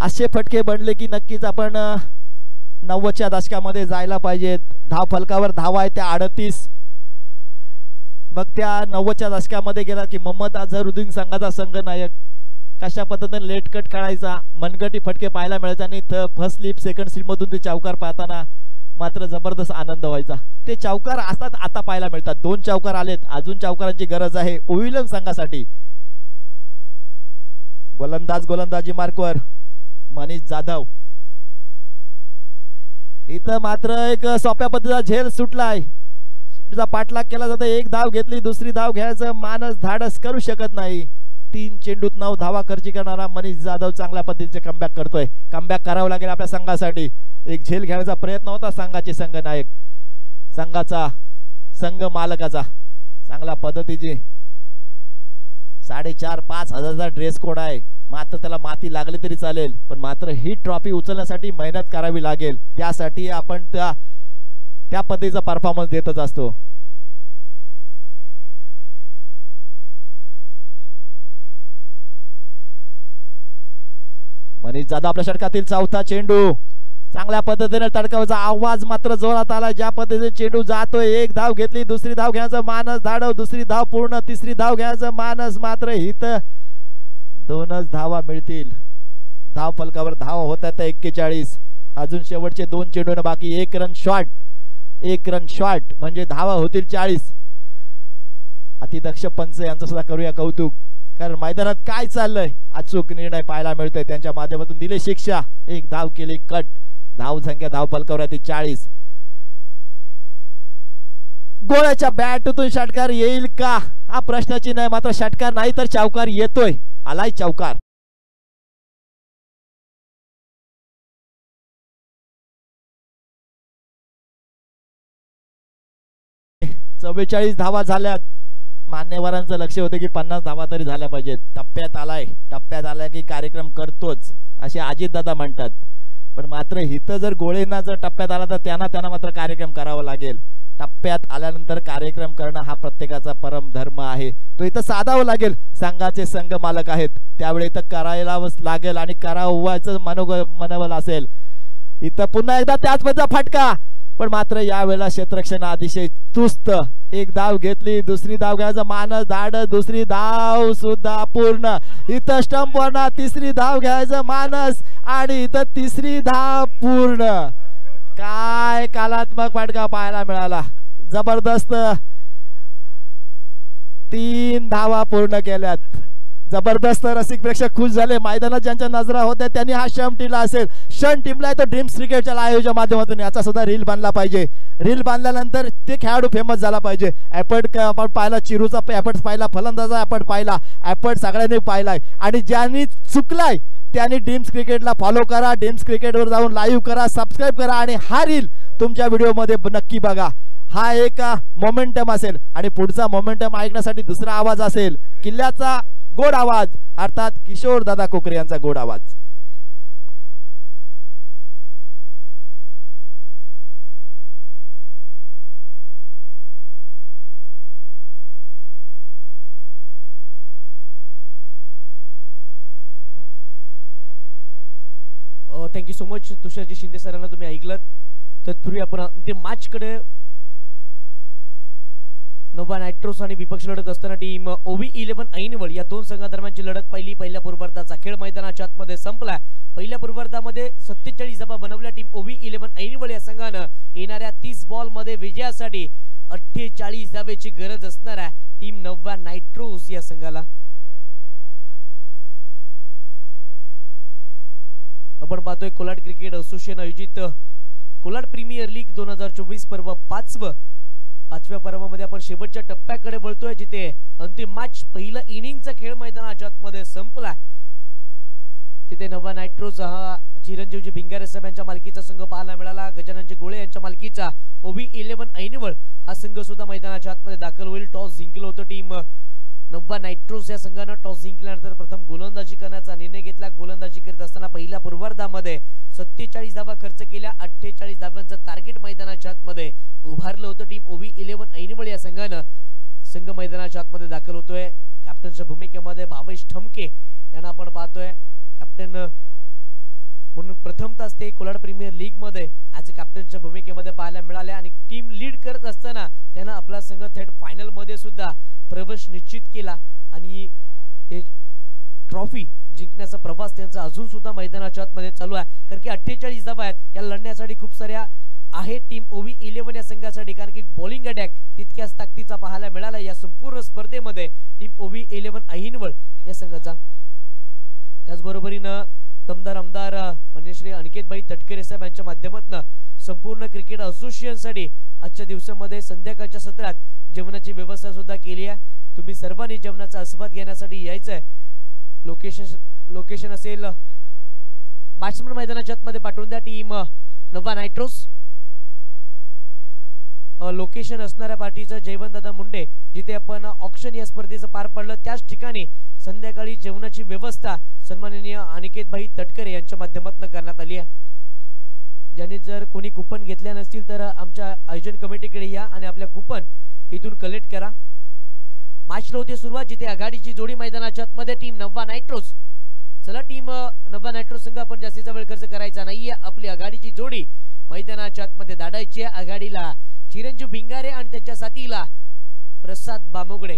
असे फटके बनले की नक्कीच आपण 90च्या दशकामध्ये जायला पाहिजेत. धाव फलकावर धावा आहे त्या 38. मग त्या 90च्या दशकामध्ये गेला की मोहम्मद अझरुद्दीन संघाचा संघनायक कशा पद्धतीने लेट कट काढायचा, मनगटी फटके पाहायला मिळायचे आणि फर्स्ट स्लिप सेकंड स्लिप मधून ते चौकार पाहताना मात्र जबरदस्त आनंद व्हायचा. ते चौकार असतात आता पाहायला मिळतात. 2 चौकार आलेत. अजून चौकारांची गरज आहे ओव्ही 11 संघासाठी. गोलंदाजी मार्कवर मनीष जाधव. इथं मात्र एक सोप्या पद्धतीचा झेल सुटलाय. पाठलाग केला जातो. 1 धाव घेतली, दुसरी धाव घ्यायचं मानस धाडस करू शकत नाही. 3 चेंडूत 9 धावा खर्ची करणारा मनीष जाधव चांगल्या पद्धतीचे कमबॅक करतोय. कमबॅक करावं लागेल आपल्या संघासाठी. एक झेल घेण्याचा प्रयत्न होता संघाचे संघनायक, संघाचा संघ मालकाचा. चांगल्या पद्धतीची 4,500-5 हजारचा ड्रेस कोड आहे. मात्र त्याला माती लागली तरी चालेल, पण मात्र ही ट्रॉफी उचलण्यासाठी मेहनत करावी लागेल. त्यासाठी आपण त्या पद्धतीचा परफॉर्मन्स देतच असतो. मनीष जाधव आपल्या षटकातील 4था चेंडू. चांगल्या पद्धतीने तडकावाचा आवाज मात्र जोरात आला. ज्या पद्धतीने चेंडू जातोय. 1 धाव घेतली, दुसरी धाव घ्यायचं मानस धाडव, दुसरी धाव पूर्ण, तिसरी धाव घ्यायचं मानस. मात्र हित 2च धावा मिळतील. धाव फलकावर धाव होत आहेत 41. अजून शेवटचे 2 चेंडू बाकी. 1 रन शॉट म्हणजे धावा होतील 40. अतिदक्ष पंच यांचं सुद्धा करूया कौतुक, कारण मैदानात काय चाललंय अचूक निर्णय पाहायला मिळतोय. त्यांच्या माध्यमातून दिले शिक्षा. 1 धाव केली कट. धाव संख्या धाव फलकावर आहे 40. गोळ्याच्या बॅटतून षटकार येईल का हा प्रश्नाची नाही. मात्र षटकार नाही तर चौकार येतोय. आलाय चौकार. 44 धावा झाल्यात. मान्यवरांचं लक्ष होतं की 50 धावा तरी झाल्या पाहिजेत. टप्प्यात आलाय की कार्यक्रम करतोच असे अजितदादा म्हणतात. पण मात्र हिथं जर गोळेंना जर टप्प्यात आला तर त्यांना मात्र कार्यक्रम करावा लागेल. टप्प्यात आल्यानंतर कार्यक्रम करणं हा प्रत्येकाचा परम धर्म आहे. तो इथं साधावं लागेल. संघाचे संघ मालक आहेत त्यावेळी इथं करायलाच लागेल आणि करावयाचं मनोबल असेल. इथं पुन्हा एकदा त्याच पद्धतीचा फटका. पण मात्र यावेळेला क्षेत्ररक्षण अतिशय चुस्त. 1 धाव घेतली, दुसरी धाव घ्यायचं मानस धाड, दुसरी धाव सुद्धा पूर्ण. इथं स्टंप वरना तिसरी धाव घ्यायचं मानस आणि इथं तिसरी धाव पूर्ण. काय कलात्मक फटका पाहायला मिळाला. जबरदस्त 3 धावा पूर्ण केल्यात. जबरदस्त. रसिक प्रेक्षक खुश झाले. मैदानात ज्यांच्या नजरा होत्या त्यांनी हा क्षण टिपला असेल. क्षण टिपलाय तर ड्रीम्स क्रिकेटच्या लाईव्हच्या माध्यमातून याचा सुद्धा रील बांधला पाहिजे. रील बांधल्यानंतर ते खेळाडू फेमस झाला पाहिजे. एफर्ट आपण पाहिला, चिरूचा एफर्ट पाहिला, फलंदाजा एफर्ट पाहिला, एफर्ट सगळ्यांनी पाहिलाय. आणि ज्यांनी चुकलाय त्यांनी ड्रीम्स क्रिकेटला फॉलो करा. ड्रीम्स क्रिकेटवर जाऊन लाईव्ह करा, सबस्क्राईब करा आणि हा रील तुमच्या व्हिडिओमध्ये नक्की बघा. हा एक मोमेंटम असेल आणि पुढचा मोमेंटम ऐकण्यासाठी दुसरा आवाज असेल. किल्ल्याचा गोड आवाज, अर्थात किशोर दादा कोकरे यांचा गोड आवाज. थँक्यू सो मच तुषारजी शिंदे सरांना तुम्ही ऐकलं. तत्पूर्वी आपण ते मॅच कडे नोवा नायट्रोस आणि विपक्ष लढत असताना टीम ओव्ही 11 ऐनवड या 2 संघादरम्यानची लढत पहिल्या पूर्वार्धाचा खेळ मैदानाच्या आतमध्ये संपला. पहिल्या पूर्वार्धामध्ये 47 धावा बनवल्या टीम ओव्ही 11 ऐनवड या संघानं. येणाऱ्या 30 बॉल मध्ये विजयासाठी 48 धावेची गरज असणार आहे टीम नोवा नायट्रोस या संघाला. आपण पाहतोय कोलाड क्रिकेट असोसिएशन आयोजित कोलाड प्रीमियर लीग 2024 पर्व पाचव्या पर्वामध्ये आपण शेवटच्या टप्प्याकडे वळतोय, जिथे अंतिम मॅच पहिला इनिंगचा खेळ मैदानाच्या आतमध्ये संपला, जिथे नवा नायट्रोज हा चिरंजीवजी भिंगारे साहेब यांच्या मालकीचा संघ पाहायला मिळाला. गजाननजी गोळे यांच्या मालकीचा OB11 ऐनिवळ हा संघ सुद्धा मैदानाच्या आतमध्ये दाखल होईल. टॉस जिंकलं होतं टीम नवा नायट्रोज या संघानं. टॉस जिंकल्यानंतर प्रथम गोलंदाजी करण्याचा निर्णय घेतला. गोलंदाजी करत असताना पहिल्या पूर्वार्धामध्ये 47 धावा खर्च केल्या. 48 धावांचं टार्गेट मैदानाच्या आतमध्ये उभारलं होतं. टीम OB11 ऐनिवळ या संघानं संघ मैदानाच्या आतमध्ये दाखल होतोय. कॅप्टनच्या भूमिकेमध्ये भावेश ठमके यांना आपण पाहतोय कॅप्टन म्हणून प्रथमतःच ते कोलाड प्रीमियर लीग मध्ये ॲज अ कॅप्टनच्या भूमिकेमध्ये पाहायला मिळाले आणि टीम लीड करत असताना त्यांना आपला संघ थेट फायनल मध्ये सुद्धा प्रवेश निश्चित केला आणि हे ट्रॉफी जिंकण्याचा प्रवास त्यांचा अजून सुद्धा मैदानाच्या आतमध्ये चालू आहे. कारण की 48 धावा आहेत या लढण्यासाठी खूप साऱ्या आहे टीम OB11 या संघासाठी, कारण की बॉलिंग अटॅक तितक्याच ताकदीचा पाहायला मिळाला या संपूर्ण स्पर्धेमध्ये टीम OB11 ऐनिवळ या संघाचा. त्याचबरोबरीनं दमदार आमदार माननीय श्री अनिकेतभाई तटकरे साहेब यांच्या माध्यमातून संपूर्ण क्रिकेट असोसिएशनसाठी आजच्या दिवसामध्ये संध्याकाळच्या सत्रात जेवणाची व्यवस्था सुद्धा केली आहे. तुम्ही सर्वांनी जेवणाचा आस्वाद घेण्यासाठी यायचं आहे. लोकेशन असेल बॅट्समन मैदानाच्या आतमध्ये पाठवून द्या. टीम नवा नायट्रोज लोकेशन असणाऱ्या पार्टीचं जयवंतदादा मुंडे, जिथे आपण ऑक्शन या स्पर्धेचं पार पडलं त्याच ठिकाणी संध्याकाळी जेवणाची व्यवस्था सन्माननीय अनिकेतभाई तटकरे यांच्या माध्यमातून करण्यात आली आहे. ज्यांनी जर कोणी कुपन घेतल्या नसतील तर आमच्या आयोजन कमिटीकडे या आणि आपल्या कुपन इथून कलेक्ट करा. मॅचला होते सुरुवात, जिथे आघाडीची जोडी मैदानाच्या आतमध्ये टीम नवा नायट्रोज. चला टीम नवा नायट्रोज संघ आपण जास्तीचा वेळ खर्च करायचा नाहीये. आपली आघाडीची जोडी मैदानाच्या आतमध्ये धाडायची आहे. आघाडीला चिरंजीव भिंगारे आणि त्याच्या साथीला प्रसाद बामुगडे.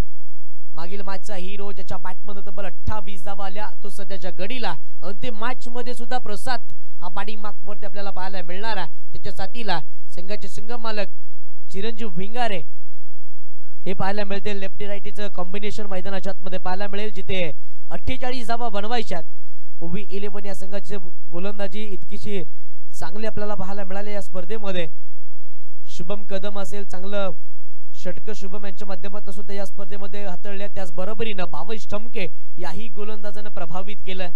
मागील मॅचचा हिरो ज्याच्या बॅटमध्ये तब्बल 28 धावा आल्या, तो सध्याच्या गडीला. अंतिम मॅच मध्ये सुद्धा प्रसाद हा बॅटिंग मार्क वरती आपल्याला पाहायला मिळणार आहे. त्याच्या साथीला संघाचे संघ मालक चिरंजीव भिंगारे हे पाहायला मिळते. लेफ्टी राईटीचं कॉम्बिनेशन मैदानाच्या आतमध्ये पाहायला मिळेल, जिथे 48 धावा बनवायच्यात. OB11 या संघाची गोलंदाजी इतकीशी चांगली आपल्याला पाहायला मिळाली या स्पर्धेमध्ये. शुभम कदम असेल, चांगलं षटक शुभम यांच्या माध्यमातून सुद्धा या स्पर्धेमध्ये हाताळल्या. त्याच बरोबरीनं भावेश ठमके याही गोलंदाजानं प्रभावित केलं.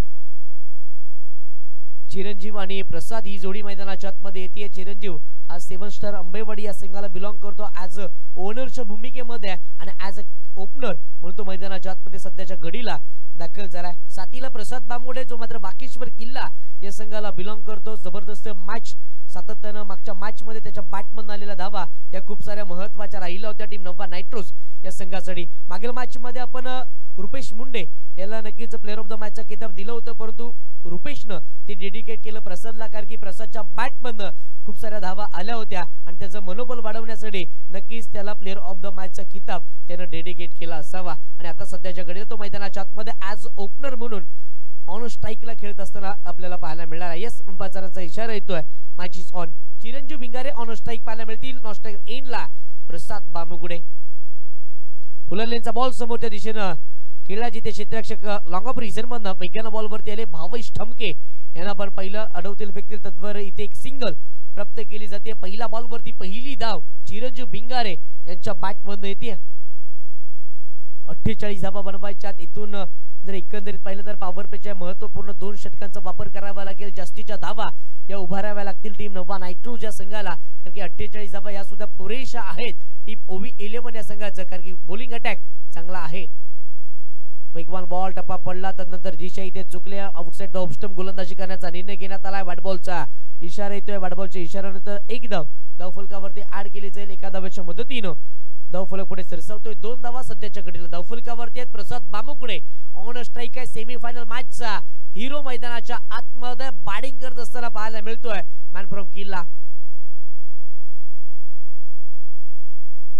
चिरंजीव आणि प्रसाद ही जोडी मैदानाच्या आतमध्ये येते. चिरंजीव हा 7 स्टार अंबेवाडी या संघाला बिलॉंग करतो ॲज अ ओनरच्या भूमिकेमध्ये आणि ॲज अ ओपनर म्हणून तो मैदानाच्या आतमध्ये सध्याच्या घडीला दाखल झालाय. साथीला प्रसाद बामुडे जो मात्र वाकेश्वर किल्ला या संघाला बिलॉंग करतो. जबरदस्त मॅच सातत्यानं मागच्या मॅच मध्ये त्याच्या बॅटमधून आलेल्या धावा या खूप साऱ्या महत्त्वाच्या राहिल्या होत्या टीम नवा नायट्रोज या संघासाठी. मागील मॅच मध्ये आपण रुपेश मुंडे याला नक्कीच प्लेअर ऑफ द मॅचचा किताब दिलं होतं, परंतु रुपेशनं ते डेडिकेट केलं प्रसादला, कारण की प्रसादच्या बॅटमधनं खूप साऱ्या धावा आल्या होत्या आणि त्याचं मनोबल वाढवण्यासाठी नक्कीच त्याला प्लेअर ऑफ द मॅचचा किताब त्यानं डेडिकेट केला असावा. आणि आता सध्याच्या घडीला तो मैदानाच्या आतमध्ये ॲज ओपनर म्हणून ऑन स्ट्राईकला खेळत असताना आपल्याला पाहायला मिळणार आहे. यस अंपायरांचा इशारा येतोय, मॅच इज ऑन. चिरंजीव भिंगारे ऑन स्ट्राईक पाहायला मिळतील. नॉन स्ट्राईक एंडला प्रसाद बामुगडे. फुलरलेनचा बॉल समोरच्या दिशेनं खेळला, जिथे क्षेत्ररक्षक लॉंग ऑफ रिझन मधनं वेगानं बॉलवरती आले. भावेश ठमके यांना पण पहिलं अडवतील फेकतील तत्वर इथे एक सिंगल प्राप्त केली जाते. पहिल्या बॉलवरती पहिली धाव चिरंजीव भिंगारे यांच्या बॅटमधनं येते. 48 धावा बनवायच्यात. इथून जर एकंदरीत पाहिलं तर पॉवर प्लेच्या महत्त्वपूर्ण 2 षटकांचा वापर करावा लागेल. जास्तीच्या धावा या उभाराव्या लागतील टीम नवा नायट्रोज या संघाला, कारण की 48 धावा या सुद्धा पुरेशा आहेत टीम OB11 या संघाचं, कारण की बॉलिंग अटॅक चांगला आहे. वेगवान बॉल टप्पा पडला, त्यानंतर दिशा इथे चुकले. आउटसाइड द ऑफ स्टंप गोलंदाजी करण्याचा निर्णय घेण्यात आलाय. बॅटबॉलचा इशारा येतोय. बॅटबॉलच्या इशाऱ्यानंतर एक धाव फलकावरती ऍड केली जाईल. एका धावेच्या मदतीनं धाव फलक पुढे सरसावतोय. 2 धावा सध्याच्या घडीला धाव फलकावरती आहेत. प्रसाद बामुगडे ऑन स्ट्राईक आहे. सेमीफायनल मॅचचा हिरो मैदानाच्या आतमध्ये बॅटिंग करत असताना पाहायला मिळतोय. मॅन फ्रॉम किल्ला.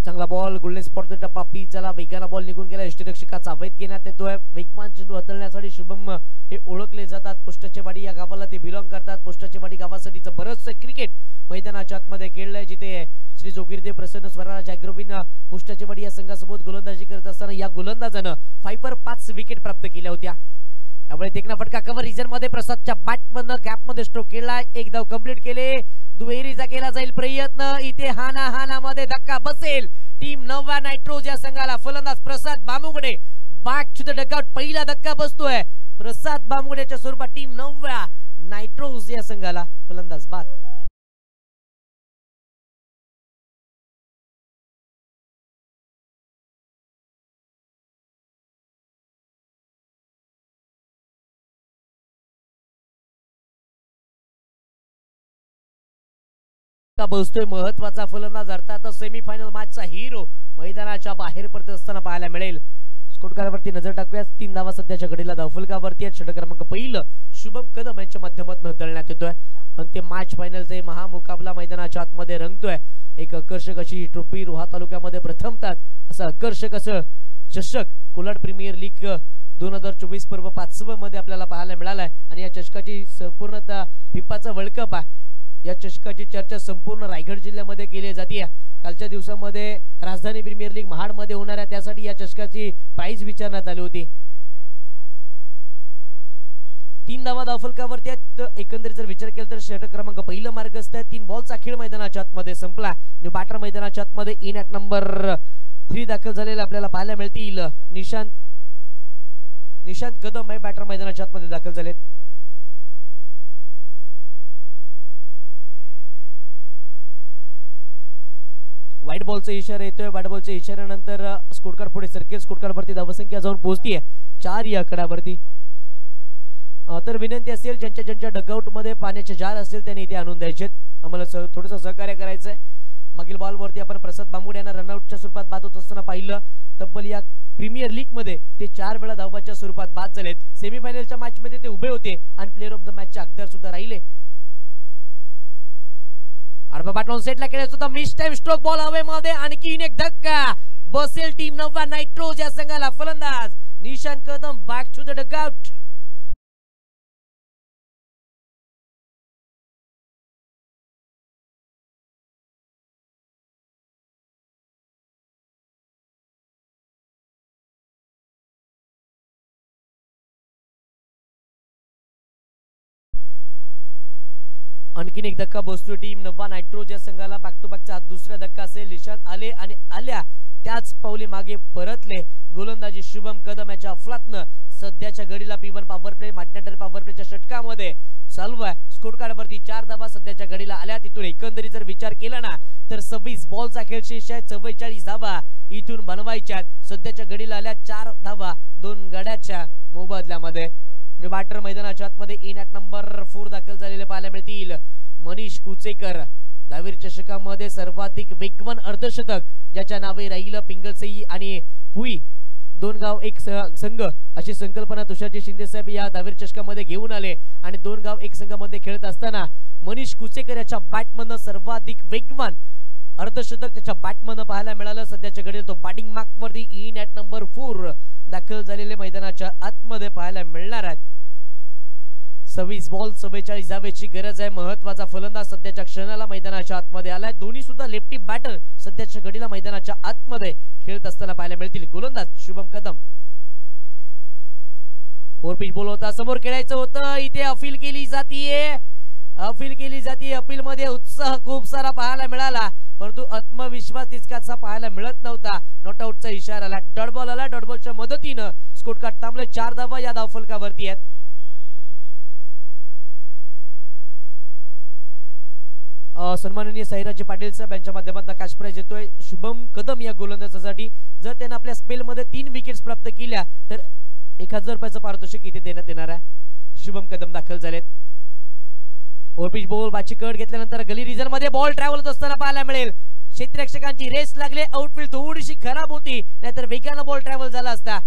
चांगला बॉल गुल्ले स्पॉट टप्पा पीच झाला. वेगाला बॉल निघून गेला. यष्टीरक्षकाचा अवैध घेण्यात येतोय. वेगवान चेंडू हाताळण्यासाठी शुभम हे ओळखले जातात. पोस्टाची वाडी या गावाला ते बिलॉंग करतात. पोस्टाची वाडी गावासाठीचं बरंचसं क्रिकेट मैदानाच्या आतमध्ये खेळलंय, जिथे श्री जोगिरदेव प्रसन्न स्वराज ॲग्रोविन पोस्टाची वाडी या संघासोबत गोलंदाजी करत असताना या गोलंदाजानं 5 विकेट प्राप्त केल्या होत्या. यामुळे देखना फटका कव्हर रिजन मध्ये प्रसादच्या बॅट मधनं गॅप मध्ये स्ट्रोक केला, एक धाव कंप्लीट केले, दुहेरीचा केला जाईल प्रयत्न, इथे हाना मध्ये धक्का बसेल टीम नववा नायट्रोज या संघाला. फलंदाज प्रसाद बामुगडे बॅक टू द डगआउट, पहिला धक्का बसतोय प्रसाद बामुगडेच्या स्वरूपात टीम नवव्या नायट्रोज या संघाला. फलंदाज बाद. बसतोय महत्वाचा फलंदाज, अर्थात सेमीफायनल मॅचचा हिरो मैदानाच्या बाहेर पडत असताना पाहायला मिळेल. स्कोरकार्डवरती नजर टाकूया. 3 धावा सध्याच्या घडीला धावफलकावरती आहेत. षटक क्रमांक पहिलं शुभम कदम यांच्या माध्यमातून हाताळण्यात येतोय आणि ते मॅच फायनलचा महामुकाबला मैदानाच्या आतमध्ये रंगतोय. एक आकर्षक अशी ट्रॉफी रोहा तालुक्यामध्ये प्रथमतःच असं आकर्षक असं चषक कोलाड प्रीमियर लीग 2024 पर्व 5 मध्ये आपल्याला पाहायला मिळालाय आणि या चषकाची संपूर्णतः फिफाचा वर्ल्ड कप आहे. या चषकाची चर्चा संपूर्ण रायगड जिल्ह्यामध्ये केली जाते. कालच्या दिवसामध्ये राजधानी प्रीमियर लीग महाडमध्ये होणाऱ्या त्यासाठी या चषकाची प्राइस विचारण्यात आली होती. 3 धावा धावफलकावरती आहेत. एकंदरीत जर विचार केला तर षटक क्रमांक पहिलं मार्गस्थ आहे. 3 बॉलचा खेळ मैदानाच्या आतमध्ये संपला. बॅटर मैदानाच्या आतमध्ये इन ॲट नंबर 3 दाखल झालेला आपल्याला पाहायला मिळतील. निशांत कदम हे बॅटर मैदानाच्या आतमध्ये दाखल झालेत. व्हाईट बॉलचा इशारा येतोय. व्हाईट बॉलच्या इशाऱ्यानंतर स्कोरकार्ड पुढे सरकेल. स्कोरकार्ड वरती धावसंख्या जाऊन पोहोचतीये 4 या आकड्यावरती. तर विनंती असेल ज्यांच्या डगआउट मध्ये पाण्याचे जार असेल त्यांनी इथे आणून द्यायचे. आम्हाला थोडंसं सहकार्य करायचंय. मागील बॉल वरती आपण प्रसाद बांबुडे यांना रनआउटच्या स्वरूपात बाद होत असताना पाहिलं. तब्बल या प्रीमियर लीग मध्ये ते 4 वेळा धावाच्या स्वरूपात बाद झालेत. सेमीफायनलच्या मॅच मध्ये ते उभे होते आणि प्लेअर ऑफ द मॅचचे हकदार सुद्धा राहिले. आडवा बॅटलॉन सेटला केला होता. मिस टाइम स्ट्रोक बॉल हवेमध्ये आणखीन एक धक्का बसेल टीम नववा नायट्रोज या संघाला. फलंदाज Nishant Kadam back to the dugout. आणखीन एक धक्का बसतो टीम नववा नायट्रोज या संघाला. बॅक टू बॅकचा दुसरा धक्का असेल. निशांत आले आणि आल्या त्याच पावले मागे परतले. गोलंदाजी शुभम कदम याच्या अफलातनं सध्याच्या घडीला P1 पॉवर प्ले मॅग्नेटरी पॉवर प्लेच्या षटकामध्ये चालू आहे. स्कोर कार्ड वरती 4 धावा सध्याच्या घडीला आल्या. तिथून एकंदरीत जर विचार केला ना तर 26 बॉलचा खेळ शेष आहे. 44 धावा इथून बनवायच्या. सध्याच्या घडीला आल्या 4 धावा 2 गड्याच्या मोबदल्यामध्ये. बॅटर मैदानाच्या आतमध्ये इन ॲट नंबर 4 दाखल झालेले पाहायला मिळतील. मनीष कुचेकर 10वी चषकामध्ये सर्वाधिक वेगवान अर्धशतक ज्याच्या नावे राहिलं. पिंगलसई आणि पुई 2 गाव 1 संघ अशी संकल्पना तुषारजी शिंदे साहेब या 10वी चषकामध्ये घेऊन आले आणि 2 गाव 1 संघामध्ये खेळत असताना मनीष कुचेकर याच्या बॅटमधनं सर्वाधिक वेगवान अर्धशतक त्याच्या बॅटमधनं पाहायला मिळालं. सध्याच्या घडीला तो बॅटिंग मार्क वरती इन ॲट नंबर 4 दाखल झालेले मैदानाच्या आतमध्ये पाहायला मिळणार आहेत. 26 बॉल 44 धावेची गरज आहे. महत्वाचा फलंदाज सध्याच्या क्षणाला मैदानाच्या आतमध्ये आलाय. दोन्ही सुद्धा लेफ्टी बॅटर सध्याच्या घडीला मैदानाच्या आतमध्ये खेळत असताना पाहायला मिळतील. गोलंदाज शुभम कदम. ओव्हरपिच बॉल होता. समोर खेळायचं होतं. इथे अपील केली जातीये. अपील मध्ये उत्साह खूप सारा पाहायला मिळाला परंतु आत्मविश्वास तितकासा पाहायला मिळत नव्हता. नॉट आउटचा इशारा आला. डॉट बॉल आला. डॉट बॉलच्या मदतीनं स्कोर कार्ड थांबले. 4 धावा या धावफलकावरती आहेत. सन्माननीय साईराजे पाटील साहेब यांच्या माध्यमातून कॅश प्राइज येतोय शुभम कदम या गोलंदाजासाठी. जर त्याने आपल्या स्पेल मध्ये 3 विकेट्स प्राप्त केल्या तर 1000 रुपयाचं पारितोषिक इथे देण्यात येणार आहे. शुभम कदम दाखल झालेत. ओव्हरपिच बॉल बाची कट घेतल्यानंतर गली रिजन मध्ये बॉल ट्रॅव्हल होत असताना पाहायला मिळेल. क्षेत्ररक्षकांची रेस लागले. आउटफील्ड थोडीशी खराब होती नाहीतर वेगानं बॉल ट्रॅव्हल झाला असता.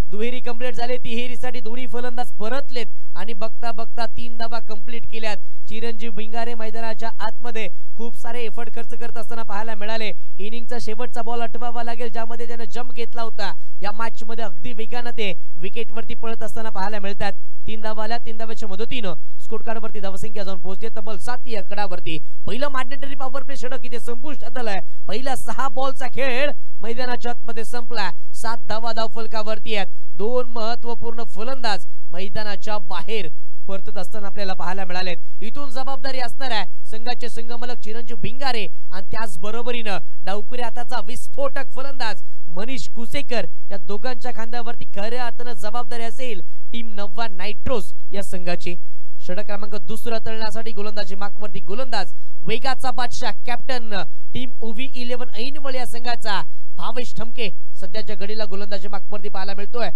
दुहेरी कंप्लीट झाले. तिहेरीसाठी दोन्ही फलंदाज परतलेत आणि बघता बघता 3 धावा कंप्लीट केल्यात. चिरंजीव भिंगारे मैदानाच्या आतमध्ये खूप सारे एफर्ट खर्च करत असताना पाहायला मिळाले. इनिंगचा शेवटचा बॉल आठवावा लागेल ज्यामध्ये त्याने जंप घेतला होता. या मॅच मध्ये अगदी वेगानं ते विकेट वरती पळत असताना पाहायला मिळतात. 3 धावा आल्या. 3 धाव्याच्या मदतीनं स्कोर कार्ड वरती धावसंख्या जाऊन पोहोचते तब्बल 7 या आकड्यावरती. पहिलं मॅग्नेटरी पॉवर प्ले षटक इथे संपुष्टात आलंय. पहिला 6 बॉलचा खेळ मैदानाच्या आतमध्ये संपला. 7 धावा धावफलकावरती आहेत. दोन महत्वपूर्ण फलंदाज मैदानाच्या बाहेर परतत असताना आपल्याला पाहायला मिळालेत. इथून जबाबदारी असणार आहे संघाचे संघमालक चिरंजीव भिंगारे आणि त्याच बरोबरीनं डावखुरी हाताचा विस्फोटक फलंदाज मनीष कुसेकर या दोघांच्या खांद्यावरती खऱ्या अर्थानं जबाबदारी असेल टीम नवा नायट्रोस या संघाची. षटक क्रमांक दुसरा तळण्यासाठी गोलंदाजी मार्कवरती गोलंदाज वेगाचा बादशाह कॅप्टन टीम OV11 ऐनवळ या संघाचा भावेश ठमके सध्याच्या घडीला गोलंदाजी मार्कवरती पाहायला मिळतोय.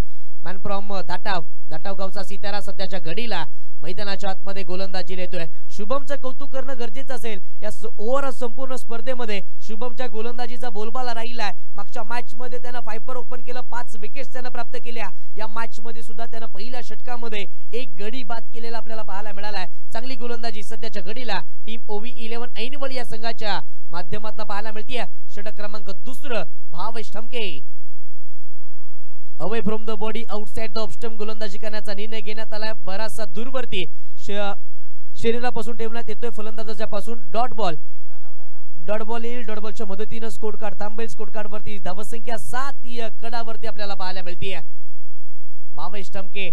मॅन फ्रॉम दाटाव गावचा सितारा सध्याच्या घडीला मैदानाच्या आतमध्ये गोलंदाजी येतोय. शुभमचं कौतुक करणं गरजेचं असेल. या ओव्हर संपूर्ण स्पर्धेमध्ये शुभमच्या गोलंदाजीचा बोलबाला राहिलाय. मागच्या मॅच मध्ये त्यानं फायपर ओपन केलं, 5 विकेट्स त्यानं प्राप्त केल्या. या मॅच मध्ये सुद्धा त्यानं पहिल्या षटकामध्ये एक गडी बाद केलेला आपल्याला पाहायला मिळालाय. चांगली गोलंदाजी सध्याच्या घडीला टीम OV11 ऐनवळ या संघाच्या माध्यमातून पाहायला मिळते. षटक क्रमांक दुसरं Bhavesh Thamke away from the body outside the off stump गोलंदाजी करण्याचा निर्णय घेण्यात आलाय. बराचसा दूरवरती शरीरापासून ठेवण्यात येतोय फलंदाजाच्या पासून. डॉट बॉल येईल. डॉट बॉलच्या मदतीने स्कोर कार्ड थांबेल. स्कोर कार्ड वरती धावसंख्या 7 कडावरती आपल्याला पाहायला मिळते. भावेश ठमके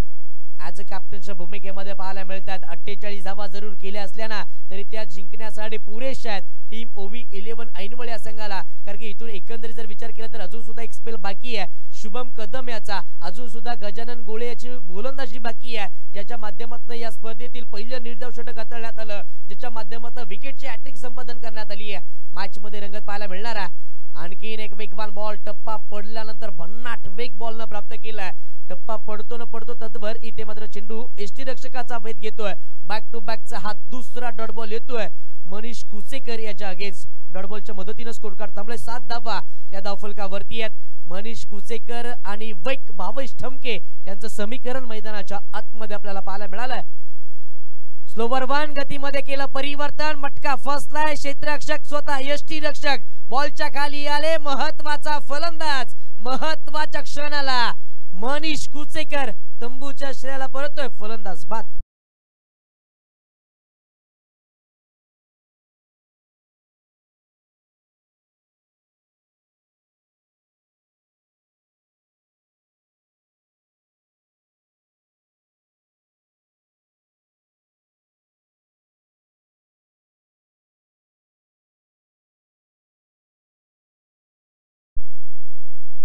ऍज अ कॅप्टनच्या भूमिकेमध्ये पाहायला मिळतात. 48 धावा जरूर केल्या असल्याना तरी त्या जिंकण्यासाठी पुरेशा आहेत टीम OV11 ऐनवळ या संघाला. कारण की इथून एकंदरीत जर विचार केला तर अजून सुद्धा एक स्पेल बाकी आहे शुभम कदम याचा. अजून सुद्धा गजानन गोळे याची गोलंदाजी बाकी आहे ज्याच्या माध्यमातून या स्पर्धेतील पहिलं निर्धाव षटक हाताळण्यात आलं, ज्याच्या माध्यमातून विकेटची हॅट्रिक संपादन करण्यात आली आहे. मॅच मध्ये रंगत पाहायला मिळणार आहे. आणखीन एक वेगवान बॉल टप्पा पडल्यानंतर भन्नाट वेग बॉलनं प्राप्त केलाय. टप्पा पडतो न पडतो तत्वर इथे मात्र चेंडू एसटी रक्षकाचा वेध घेतोय. बॅक टू बॅकचा हा दुसरा डॉट बॉल येतोय मनीष कुसेकर याच्या अगेन्स्ट. डॉट बॉलच्या मदतीने स्कोर कार्ड थांबले. 7 धावा या धावफलकावरती आहेत. मनीष कुसेकर आणि वैक भावेश ठमके यांचं समीकरण मैदानाच्या आतमध्ये आपल्याला पाहायला मिळालंय. स्लोवर 1 गतीमध्ये केलं परिवर्तन. मटका फसलाय. क्षेत्ररक्षक स्वतः एसटी रक्षक बॉलच्या खाली आले. महत्वाचा फलंदाज महत्वाच्या क्षणाला मनीष कुसेकर तंबूच्या श्रेयाला परतोय. फलंदाज बाद.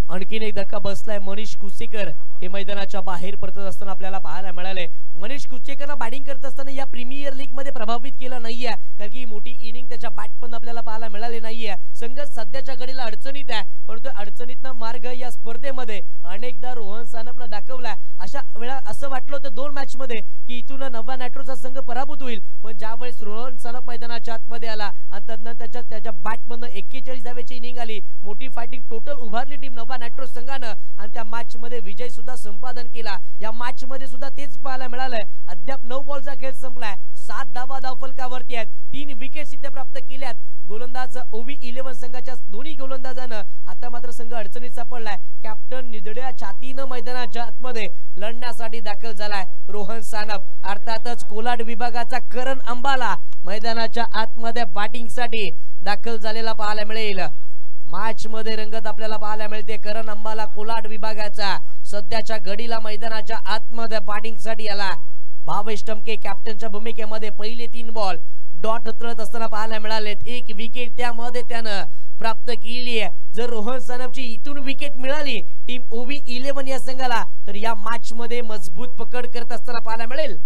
आणखीन एक धक्का बसलाय. मनीष कुसेकर हे मैदानाच्या बाहेर परतत असताना आपल्याला पाहायला मिळाले. मनीष कुसेकरला बॅटिंग करत असताना या प्रीमियर लीग मध्ये प्रभावित केलं नाहीये कारण की मोठी इनिंग त्याच्या बॅट पण आपल्याला पाहायला मिळाली नाहीये. संघ सध्याच्या घडीला अडचणीत आहे परंतु अडचणीतनं मार्ग या स्पर्धेमध्ये अनेकदा रोहन सानपनं दाखवलाय. अशा वेळा असं वाटलं होतं 2 मॅच मध्ये की इथून नवा नायट्रोचा संघ पराभूत होईल, पण ज्यावेळेस रोहन सानप मैदानाच्या आतमध्ये आला आणि तदनंतर त्याच्या बॅटमधनं 41 धावेची इनिंग आली. मोठी फायटिंग टोटल उभारली टीम नवा नायट्रो संघानं आणि त्या मॅच मध्ये विजय सुद्धा संपादन केला. या मॅच मध्ये सुद्धा तेच पाहायला मिळालंय. अद्याप 9 बॉलचा खेळ संपलाय. 7 धावा धावफलकावरती आहेत. 3 विकेट्स इथे प्राप्त केल्यात. गोलंदाज OV11 संघाच्या दोन्ही गोलंदाजांना आता मात्र संघ अडचणीत सापडलाय. कॅप्टन निधड्या छातीनं मैदानाच्या आतमध्ये लढण्यासाठी दाखल झालाय. रोहन सानप अर्थातच कोलाड विभागाचा करण अंबाला मैदानाच्या आतमध्ये बॅटिंग साठी दाखल झालेला पाहायला मिळेल. मॅच मध्ये रंगत आपल्याला पाहायला मिळते. करण अंबाला कोलाड विभागाचा सध्याच्या घडीला मैदानाच्या आतमध्ये बॅटिंग साठी आला. भावेश ठमके कॅप्टनच्या भूमिकेमध्ये पहिले 3 बॉल डॉट उतरत असताना पाहायला मिळालेत. 1 विकेट त्यामध्ये त्यानं प्राप्त केली आहे. जर रोहन सानपची इथून विकेट मिळाली टीम OV11 या संघाला तर या मॅच मध्ये मजबूत पकड करत असताना पाहायला मिळेल.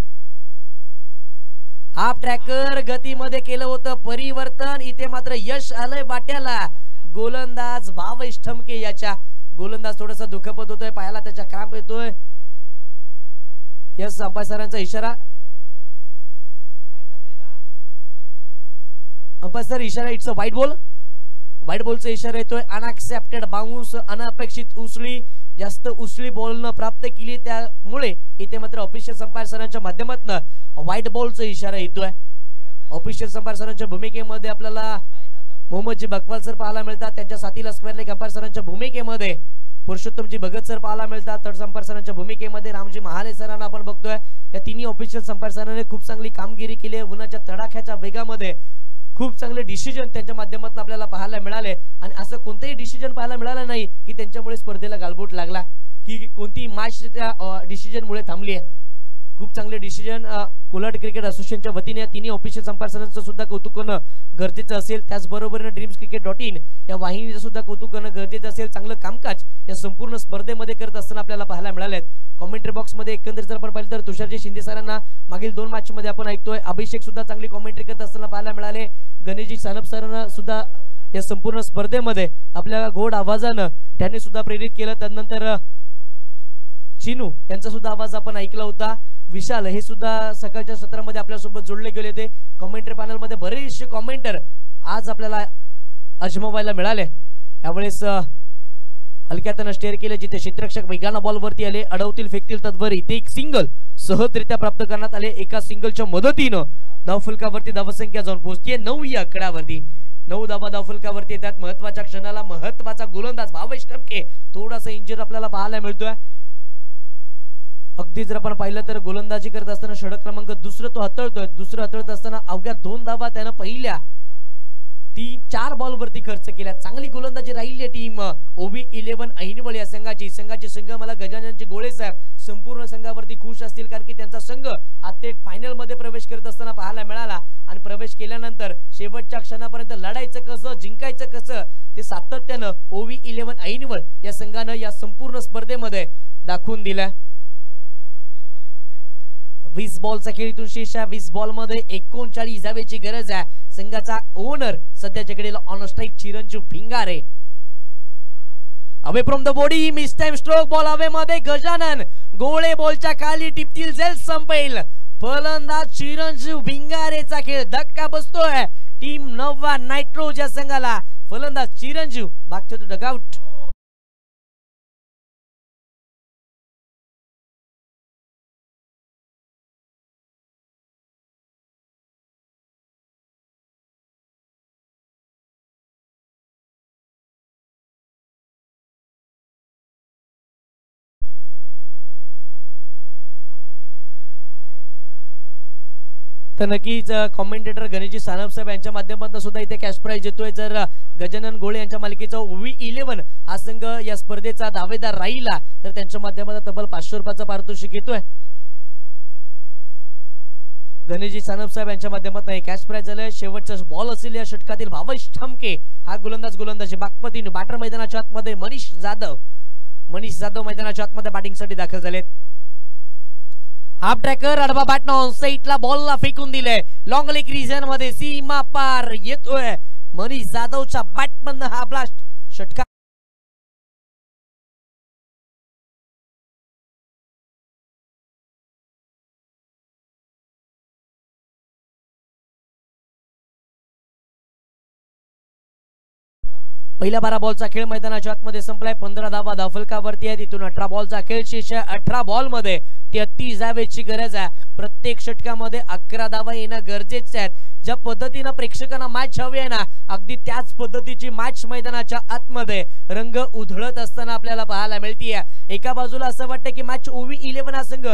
हाफ ट्रॅकर गतीमध्ये केलं होतं परिवर्तन. इथे मात्र यश आलंय वाट्याला. गोलंदाज भावेश ठमके याच्या गोलंदाज थोडासा दुखापत होतोय. पायाला त्याच्या क्रॅम्प येतोय. यस अंपायर सरांचा इशारा. अंपायर सर इशारा it's a white ball. White बॉलचा इशारा येतोय. अनअक्सेप्टेड बाउन्स अनअपेक्षित उसळी जास्त उसळी बॉलनं प्राप्त केली त्यामुळे इथे मात्र ऑफिशियल अंपायर सरांच्या माध्यमातून व्हाईट बॉलचा इशारा येतोय. ऑफिशियल अंपायर सरांच्या भूमिकेमध्ये आपल्याला मोहम्मदजी बकवाल सर पाहायला मिळतात. त्यांच्या साथीला स्क्वेअर लेग अंपायर सरांच्या भूमिकेमध्ये पुरुषोत्तमजी भगत सर पाहायला मिळतात. थर्ड अंपायर सरांच्या भूमिकेमध्ये रामजी महाले सरांना आपण बघतोय. या तिन्ही ऑफिशियल अंपायर सरांनी खूप चांगली कामगिरी केली आहे. उन्हाच्या तडाख्याच्या वेगामध्ये खूप चांगले डिसिजन त्यांच्या माध्यमातून आपल्याला पाहायला मिळाले आणि असं कोणतेही डिसिजन पाहायला मिळालं नाही की त्यांच्यामुळे स्पर्धेला गालबोट लागला. की कोणती मॅच त्या डिसिजन मुळे थांबली आहे. खूप चांगले डिसिजन कोलाड क्रिकेट असोसिएशनच्या वतीने तिन्ही ऑफिशियल संपादकांचं सुद्धा कौतुक करणं गरजेचं असेल. त्याचबरोबर ड्रीम्सcricket.in या वाहिनीचं सुद्धा कौतुक करणं गरजेचं असेल. चांगलं कामकाज या संपूर्ण स्पर्धेमध्ये करत असताना आपल्याला पाहायला मिळाले आहेत. कॉमेंट्री बॉक्स मध्ये एकंदरीत जर आपण पाहिलं तर तुषारजी शिंदे सरांना मागील 2 मॅच मध्ये आपण ऐकतोय. अभिषेक सुद्धा चांगली कॉमेंट्री करत असताना पाहायला मिळाले. गणेशजी सानप सरांना सुद्धा या संपूर्ण स्पर्धेमध्ये आपल्या गोड आवाजानं त्यांनी सुद्धा प्रेरित केलं. त्यानंतर चिनू यांचा सुद्धा आवाज आपण ऐकला होता. विशाल हे सुद्धा सकाळच्या सत्रामध्ये आपल्यासोबत जोडले गेले होते. कॉमेंट्री पॅनल मध्ये बरेचसे कॉमेंटर आज आपल्याला अजमावायला मिळाले. यावेळेस हलक्यातनं स्टेअर केले जिथे क्षेत्ररक्षक वेगानं बॉलवरती आले. अडवतील फेकतील तत्वर इथे एक सिंगल सहजरित्या प्राप्त करण्यात आले. एका सिंगलच्या मदतीनं धावफलकावरती धावसंख्या जाऊन पोहोचते 9 या आकड्यावरती. 9 धावा धावफलकावरती. त्यात महत्वाच्या क्षणाला महत्वाचा गोलंदाज भावेश टमके थोडासा इंजर आपल्याला पाहायला मिळतोय. अगदी जर आपण पाहिलं तर गोलंदाजी करत असताना षटक क्रमांक दुसरं तो हाताळतोय. दुसरं हाताळत असताना अवघ्या 2 धावा त्यानं पहिल्या 3-4 बॉलवरती खर्च केल्या. चांगली गोलंदाजी राहिली टीम OV11 ऐनवळ या संघाची. संघ मला गजाननचे गोळे साहेब संपूर्ण संघावरती खुश असतील कारण की त्यांचा संघ आता फायनल मध्ये प्रवेश करत असताना पाहायला मिळाला. आणि प्रवेश केल्यानंतर शेवटच्या क्षणापर्यंत लढायचं कसं जिंकायचं कसं ते सातत्यानं OV11 ऐनवळ या संघानं या संपूर्ण स्पर्धेमध्ये दाखवून दिलं. 20 बॉलचा खेळ इथून शेष आहे. 20 बॉल मध्ये 39 धावेची गरज आहे. संघाचा ओनर सध्याच्या घडीला on strike Chiranjeev Bhingare. Away from the body mistime stroke ball हवे मध्ये गजानन गोळे बॉलच्या खाली टिपतील झेल संपेल. फलंदाज चिरंजीव भिंगारेचा खेळ धक्का बसतोय टीम नवा नायट्रोज या संघाला. फलंदाज चिरंजीव बॅक टू द डगआउट. तर नक्कीच कॉमेंटेटर गणेशजी सानप साहेब यांच्या माध्यमातून सुद्धा इथे कॅश प्राइज येतोय. जर गजानन गोळे यांच्या मालिकेचा OV11 हा संघ या स्पर्धेचा दावेदार राहिला तर त्यांच्या माध्यमातून तब्बल 500 रुपयाचं पारितोषिक येतोय. गणेशजी सानप साहेब यांच्या माध्यमातून कॅश प्राइज झालंय. शेवटचा बॉल असेल या षटकातील भावेश ठमके हा गोलंदाजी बागपतीने बॅटर मैदानाच्या आतमध्ये मनीष जाधव मैदानाच्या आतमध्ये बॅटिंगसाठी दाखल झालेत. हाफ ट्रॅकर अडबा बॅट ऑन साइडला बॉलला फेकून दिले. लॉंग लेग रिजन मध्ये सीमा पार येतोय मनीष जाधवच्या बॅटमधनं हा ब्लास्ट. षटकार पहिल्या 12 बॉलचा खेळ मैदानाच्या आतमध्ये संपलाय. 15 धावा धावफलकावरती आहे. तिथून 18 बॉलचा खेळ शेष आहे. 18 बॉल मध्ये 33 धावेची गरज आहे. प्रत्येक षटकामध्ये 11 धावा येणं गरजेचे आहेत. ज्या पद्धतीनं प्रेक्षकांना मॅच हवी आहे ना अगदी त्याच पद्धतीची मॅच मैदानाच्या आतमध्ये रंग उधळत असताना आपल्याला पाहायला मिळतीये. एका बाजूला असं वाटतं की मॅच OV11 हा संघ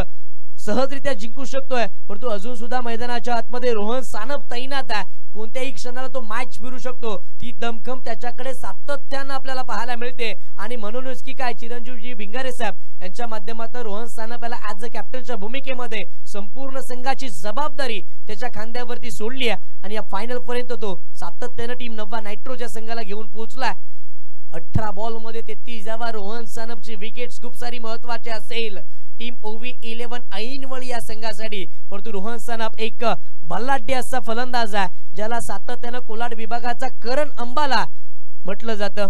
सहजरित्या जिंकू शकतोय परंतु अजून सुद्धा मैदानाच्या आतमध्ये रोहन सानप तैनात आहे. कोणत्याही क्षणाला तो मॅच फिरू शकतो. ती दमखम त्याच्याकडे सातत्यानं आपल्याला पाहायला मिळते. आणि म्हणूनच की काय चिरंजीवजी भिंगारे साहेब यांच्या माध्यमातून रोहन सानप याला ॲज अ कॅप्टनच्या भूमिकेमध्ये संपूर्ण संघाची जबाबदारी त्याच्या खांद्यावरती सोडली आहे. आणि या फायनल पर्यंत तो सातत्यानं टीम नवा नायट्रोजच्या संघाला घेऊन पोहोचलाय. 18 बॉल मध्ये 33 धावा. रोहन सानपची विकेट्स खूप सारी महत्वाची असेल टीम OV11 ऐनवळ या संघासाठी. परंतु रोहन सानप एक बलाढ्य असा फलंदाज आहे ज्याला सातत्यानं कोलाड विभागाचा करण अंबाला म्हटलं जातं.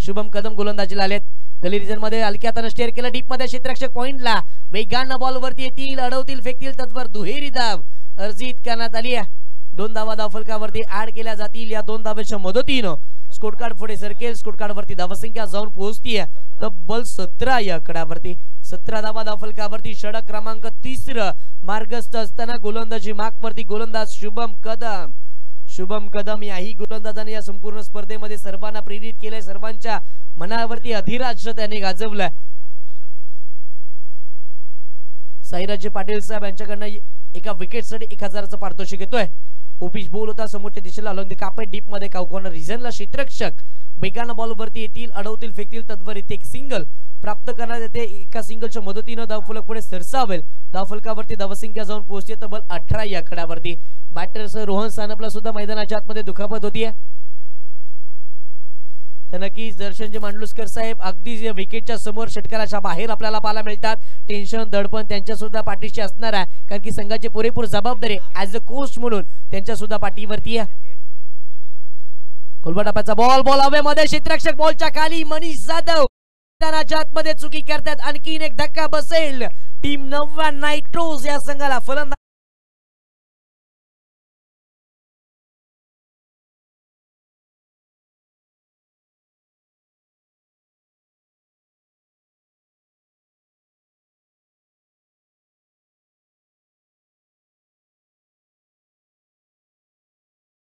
शुभम कदम गोलंदाजीला आलेत. गली रिजन मध्ये हलक्यातनं स्टेअर केलं. डीप मध्ये क्षेत्ररक्षक पॉइंटला वेगानं बॉलवरती येतील अडवतील फेकतील तत्वर दुहेरी धाव अर्जित करण्यात आली आहे. 2 धावा धावफलकावरती ऍड केल्या जातील. या 2 धावेच्या मदतीनं स्कोर कार्ड पुढे सरकेल. स्कोर कार्ड वरती धावसंख्या जाऊन पोहोचतीये तब्बल 17 या आकड्यावरती. 17 धावा धावफलकावरती. षटक क्रमांक 3 मार्गस्थ असताना गोलंदाजी मागवरती गोलंदाज शुभम कदम याही गोलंदाजाने या संपूर्ण स्पर्धेमध्ये सर्वांना प्रेरित केलंय. सर्वांच्या मनावरती अधिराज्य त्याने गाजवलंय. साईराजे पाटील साहेब यांच्याकडनं एका विकेटसाठी 1000चं पारितोषिक येतोय. ओपिच बॉल होता समोरच्या दिशेला अलॉंग द कापे डीप मध्ये कॉर्नर रिजनला क्षेत्ररक्षक वेगानं बॉल वरती येतील अडवतील फेकतील तद्वर इथे एक सिंगल प्राप्त करण्यात येते एका सिंगलच्या मदतीने धावफलक पुढे सरसावेल धावफलकावरती धावसंख्या जाऊन पोहोचते तब्बल 18 या आकड्यावरती बॅटर रोहन सानपला सुद्धा मैदानाच्या आतमध्ये दुखापत होतीये तर नक्कीच दर्शनजी मांडलुसकर साहेब अगदी विकेटच्या समोर षटकाराच्या बाहेर आपल्याला पाहायला मिळतात टेन्शन दडपण त्यांच्या सुद्धा पाठीशी असणार आहे कारण की संघाची पुरेपूर जबाबदारी ऍज अ कोच म्हणून त्यांच्या सुद्धा पाठीवरती आहे कोलबटापाचा बॉल हवेमध्ये क्षेत्ररक्षक बॉलच्या खाली मनीष जाधव मैदानाच्या आतमध्ये चुकी करतात आणखीन एक धक्का बसेल टीम नवा नायट्रोज या संघाला फलंदाज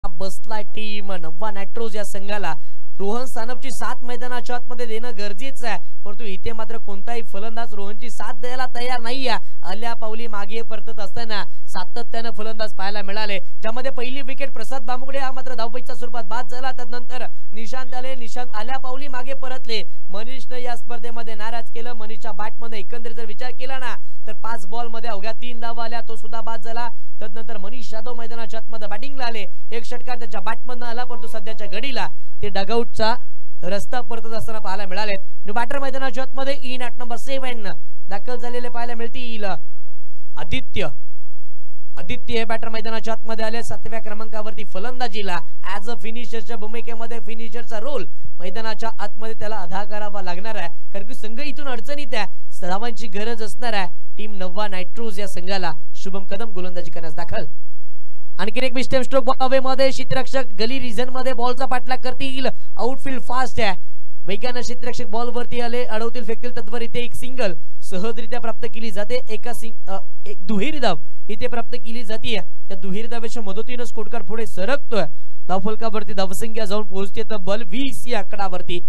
बसलाय टीम नवा नायट्रोज या संघाला रोहन सानपची साथ मैदानाच्या आतमध्ये देणं गरजेचं आहे परंतु इथे मात्र कोणताही फलंदाज रोहनची साथ द्यायला तयार नाही आहे आल्या पावली मागे परतत असताना सातत्यानं फलंदाज पाहायला मिळाले ज्यामध्ये पहिली विकेट प्रसाद बामुगडे हा मात्र धावपैच्या स्वरूपात बाद झाला त्यानंतर निशांत आल्या पावली मागे परतले मनीषने या स्पर्धेमध्ये नाराज केलं मनीषच्या बॅटमध्ये एकंदरीत जर विचार केला ना तर 5 बॉल मध्ये अवघ्या 3 धावा आल्या तो सुद्धा बाद झाला त्यानंतर मनीष जाधव मैदानाच्या आतमध्ये बॅटिंगला आले एक षटकार त्याच्या बॅटमधनं आला परंतु सध्याच्या घडीला ते डगआउटचा रस्ता परतत असताना पाहायला मिळाले बॅटर मैदानाच्या आतमध्ये इन ॲट नंबर 7 दाखल झालेले पाहायला मिळतील आदित्य हे बॅटर मैदानाच्या आतमध्ये आले 7व्या क्रमांकावरती फलंदाजीला ऍज अ फिनिशरच्या भूमिकेमध्ये फिनिशरचा रोल मैदानाच्या आतमध्ये त्याला अदा करावा लागणार आहे कारण की संघ इथून अडचणीत आहे धावांची गरज असणार आहे टीम नवा नायट्रोज या संघाला शुभम कदम गोलंदाजी करण्यास दाखल आणखी एक मिस्टेक स्ट्रोक बॉल हवेमध्ये क्षेत्ररक्षक गली रिजन मध्ये बॉलचा पाठलाग करतील आउटफील्ड फास्ट आहे वेगानं क्षेत्ररक्षक बॉल वरती आले अडवतील फेकतील तद्वर इथे एक सिंगल सहजरित्या प्राप्त केली जाते एक दुहेरी धाव इथे प्राप्त केली जाते या दुहेरी धावेच्या मदतीने स्कोरकार्ड पुढे सरकतोय धावफलकावरती धावसंख्या जाऊन पोहोचते तब्बल 20 या आकडावरती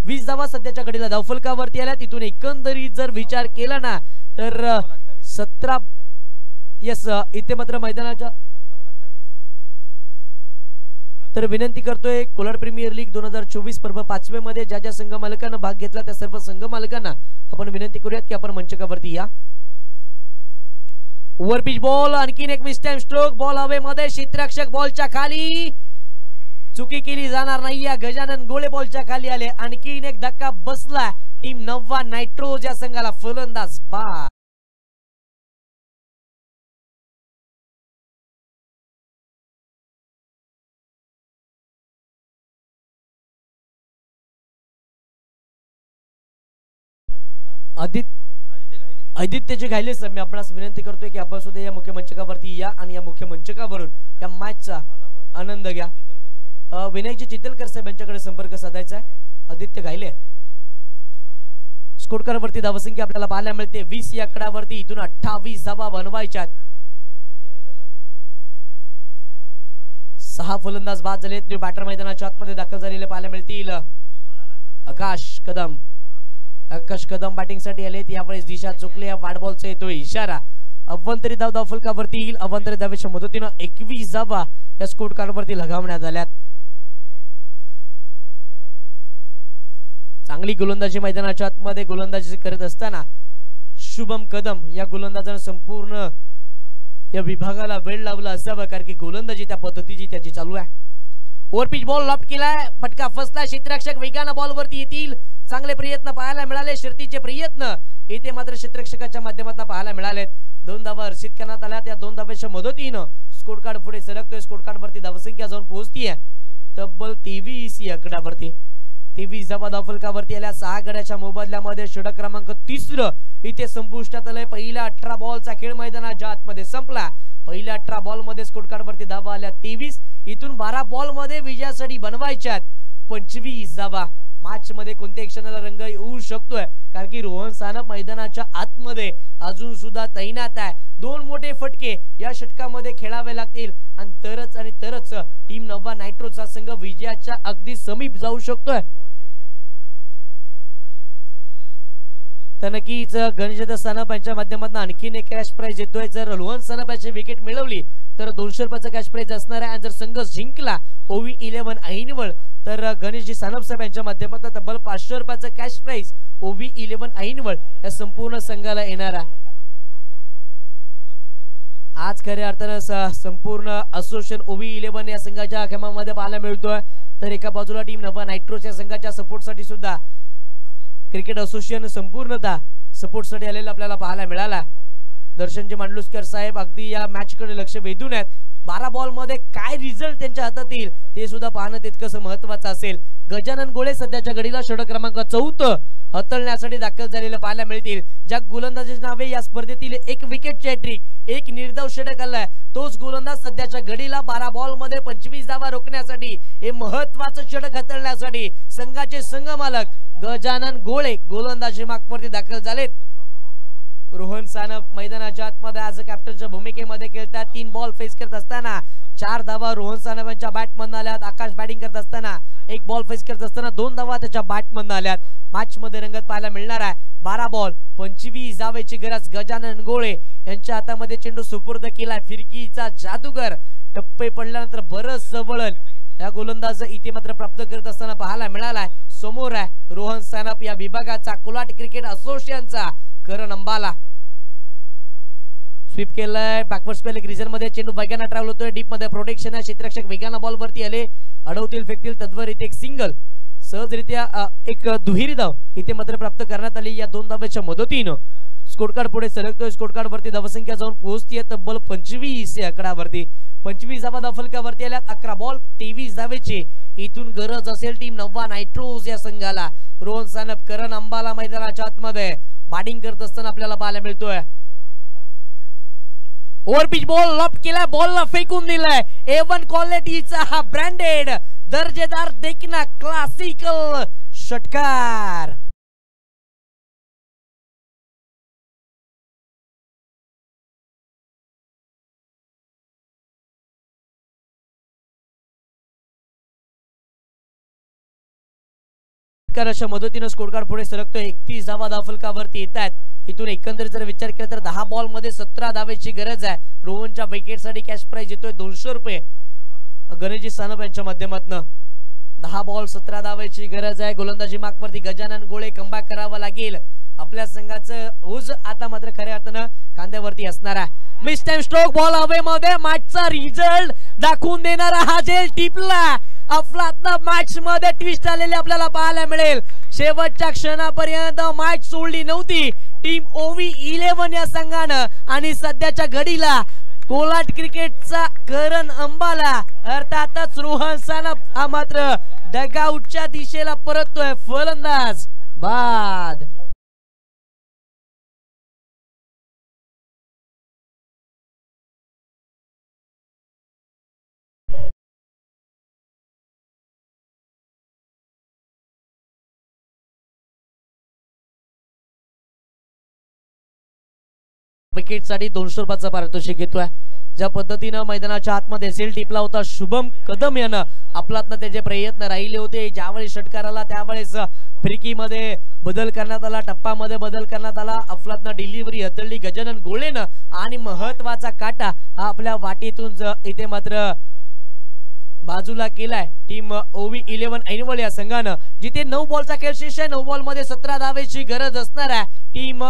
20 धावा सध्याच्या घडीला धावफलकावरती आल्या तिथून एकंदरीत जर विचार केला ना तर 17 यस इथे मात्र मैदानाच्या तर विनंती करतोय कोलाड प्रीमियर लीग 2024 पर्व 5वे मध्ये ज्या ज्या संघ मालकांना भाग घेतला त्या सर्व संघ मालकांना आपण विनंती करूयात की आपण मंचकावरती या ओव्हर पिच बॉल आणखीन एक मिस्टेक स्ट्रोक बॉल हवेमध्ये क्षेत्ररक्षक बॉलच्या खाली चुकी केली जाणार नाही या गजानन गोळे बॉलच्या खाली आले आणखीन एक धक्का बसला टीम नवा नायट्रोज या संघाला फलंदाज बाद आदित्यचे घायले सर मी आपणास विनंती करतोय की आपण सुद्धा या मुख्य मंचकावरती या आणि या मुख्य मंचकावरून या मॅचचा आनंद घ्या विनयजी चितलकर साहेब यांच्याकडे संपर्क साधायचा आहे आदित्य घायले स्कोरकार्डवरती धावसंख्या आपल्याला पाहायला मिळते 20 या आकड्यावरती इथून 28 धावा बनवायच्या 6 फलंदाज बाद झालेत न्यू बॅटर मैदानाच्या आतमध्ये दाखल झालेले पाहायला मिळतील आकाश कदम बॅटिंग साठी आलेत यावेळेस दिशा चुकले या वाट बॉलचा येतोय इशारा अव्वंतरी धाव धावफलकावरती येईल अव्वंतरी धावेच्या मदतीने 21 धावा या स्कोर कार्डवरती लगावण्यात आल्यात चांगली गोलंदाजी मैदानाच्या आतमध्ये गोलंदाजी करत असताना शुभम कदम या गोलंदाजाने संपूर्ण या विभागाला वेळ लावला असावा कारण की गोलंदाजी त्या पद्धतीची त्याची चालू आहे ओव्हर पिच बॉल लॉफ्ट केलाय फटका फसला क्षेत्ररक्षक वेगानं बॉल वरती येतील चांगले प्रयत्न पाहायला मिळाले शर्तीचे प्रयत्न इथे मात्र क्षेत्ररक्षकाच्या माध्यमातून पाहायला मिळालेत 2 धावा हर्षित करण्यात आल्या त्या 2 धाव्याच्या मदतीने स्कोर कार्ड पुढे सरकतोय स्कोर कार्ड वरती धावसंख्या जाऊन पोहोचतीये तब्बल 23 या आकड्यावरती 23 धावा धावफलकावरती आल्या 6 गड्याच्या मोबदल्यामध्ये षटक क्रमांक 3 इथे संपुष्टात आलंय पहिल्या 18 बॉलचा खेळ मैदानाच्या आतमध्ये संपला पहिल्या 18 बॉल मध्ये स्कोर कार्ड वरती धावा आल्या 23 इथून 12 बॉल मध्ये विजयासाठी बनवायच्यात 25 धावा मॅच मध्ये कोणत्या क्षणाला रंग येऊ शकतोय कारण की रोहन सानप मैदानाच्या आतमध्ये अजून सुद्धा तैनात आहे 2 मोठे फटके या षटकामध्ये खेळावे लागतील आणि तरच टीम नवा नायट्रोजचा संघ विजयाच्या अगदी समीप जाऊ शकतोय तर नक्कीच गणेश सानप यांच्या माध्यमातून आणखीन एक कॅश प्राइज येतोय. जर रोहन सानप याची विकेट मिळवली तर 200 रुपयाचा कॅश प्राइज असणार आहे आणि जर संघ जिंकला ओवी 11 ऐनवळ तर गणेशजी सानप साहेब यांच्या माध्यमातून तब्बल 500 रुपयाचा कॅश प्राइज ओवी 11 ऐनवळ या संपूर्ण संघाला येणार आहे. आज खऱ्या अर्थानं संपूर्ण असोसिएशन ओवी 11 या संघाच्या खेमामध्ये पाहायला मिळतोय. तर एका बाजूला टीम नवा नायट्रोच्या संघाच्या सपोर्टसाठी सुद्धा क्रिकेट असोसिएशन संपूर्णतः सपोर्टसाठी आलेला आपल्याला पाहायला मिळाला. दर्शनजी मांडलुसकर साहेब अगदी या मॅच कडे लक्ष वेधून आहेत. 12 बॉल मध्ये काय रिझल्ट त्यांच्या हातात येईल ते सुद्धा पाहणं तितकंच महत्त्वाचं असेल. गजानन गोळे सध्याच्या घडीला षटक क्रमांक 4 हाताळण्यासाठी दाखल झालेलं पाहायला मिळतील. ज्या गोलंदाजाचे नावे या स्पर्धेतील एक विकेटची हॅट्रिक एक निर्धाव षटक आलाय तोच गोलंदाज सध्याच्या घडीला 12 बॉल मध्ये 25 धावा रोखण्यासाठी हे महत्त्वाचं षटक हाताळण्यासाठी संघाचे संघ मालक गजानन गोळे गोलंदाजी मार्कवरती दाखल झालेत. रोहन सानप मैदानाच्या आतमध्ये आज कॅप्टनच्या भूमिकेमध्ये खेळतात. 3 बॉल फेस करत असताना 4 धावा रोहन सानप यांच्या बॅटमधून आल्यात. आकाश बॅटिंग करत असताना 1 बॉल फेस करत असताना 2 धावा त्याच्या बॅटमधून आल्यात. मॅच मध्ये रंगत पाहायला मिळणार आहे. 12 बॉल 25 धावेची गरज गजानन गोळे यांच्या हातामध्ये चेंडू सुपूर्द केला. फिरकीचा जादूगर टप्पे पडल्यानंतर बरंच वळण या गोलंदाज इथे मात्र प्राप्त करत असताना पाहायला मिळालाय. समोर आहे रोहन सानप या विभागाचा कोलाट क्रिकेट असोसिएशनचा करण अंबाला. स्वीप केलाय बॅकवर्ड स्पेल एक रिजन मध्ये चेंडू वेगाने ट्रॅव्हल होतोय. डीप मध्ये प्रोटेक्शन आहे. क्षेत्ररक्षक वेगाने बॉल वरती आले. अडवतील फेकतील तद्वरीत एक सिंगल सहजरित्या एक दुहेरी धाव इथे मात्र प्राप्त करण्यात आली. या 2 धावेच्या मदतीनं स्कोरकार्ड पुढे सरकतोय. स्कोरकार्ड वरती धावसंख्या जाऊन पोहोचतीये तब्बल 25 या आकड्यावरती. 25 धावा धावफलकावरती आल्यात. 11 बॉल 23 धावेची इथून गरज असेल टीम नवा नायट्रोज या संघाला. रोहन सानप करण अंबाला मैदानाच्या आतमध्ये बॅटिंग करत असताना आपल्याला पाहायला मिळतोय. ओव्हर पिच बॉल लॉफ्ट केलाय. बॉलला फेकून दिलाय. A1 क्वालिटीचा हा ब्रँडेड दर्जेदार देखना क्लासिकल षटकार. अशा मदतीने स्कोरकार्ड पुढे सरकतोय. 31 धावा धावफलकावरती येत आहेत. इथून एकंदरीत जर विचार केला तर 10 बॉल मध्ये 17 धावेची गरज आहे. रोहनच्या विकेटसाठी कॅश प्राइज येतोय 200 रुपये गणेशजी सानप यांच्या माध्यमातून. 10 बॉल 17 धावेची गरज आहे. गोलंदाजी मार्कवरती गजानन गोळे कमबॅक करावा लागेल. आपल्या संघाचं ओझ आता मात्र खऱ्या अर्थानं खांद्यावरती असणार आहे. मिस टाइम स्ट्रोक बॉल हवे मध्ये मॅचचा रिझल्ट दाखवून देणारा हा जेल टिपला. अफलातनं मॅच मध्ये ट्विस्ट आलेले आपल्याला पाहायला मिळेल. शेवटच्या क्षणापर्यंत मॅच सोडली नव्हती टीम ओवी 11 या संघानं आणि सध्याच्या घडीला कोलाट क्रिकेटचा करण अंबाला अर्थातच रोहन सानप हा मात्र डगआउटच्या दिशेला परततोय. फलंदाज बाद. विकेट साठी 200 रुपयाचा पारितोषिक घेतोय. ज्या पद्धतीनं मैदानाच्या आतमध्ये सेल टिपला होता शुभम कदम यानं आपल्यातनं त्याचे प्रयत्न राहिले होते. ज्यावेळेस षटकाराला त्यावेळेस फ्रिकीमध्ये बदल करण्यात आला. टप्पामध्ये बदल करण्यात आला. अफलातनं डिलिव्हरी हतळली गजानन गोळेनं आणि महत्वाचा काटा हा आपल्या वाटेतून इथे मात्र बाजूला केलाय टीम ओवी 11 ऐनवळ या संघानं. जिथे 9 बॉलचा खेळ शेष आहे. 9 बॉल मध्ये 17 धावेची गरज असणार आहे टीम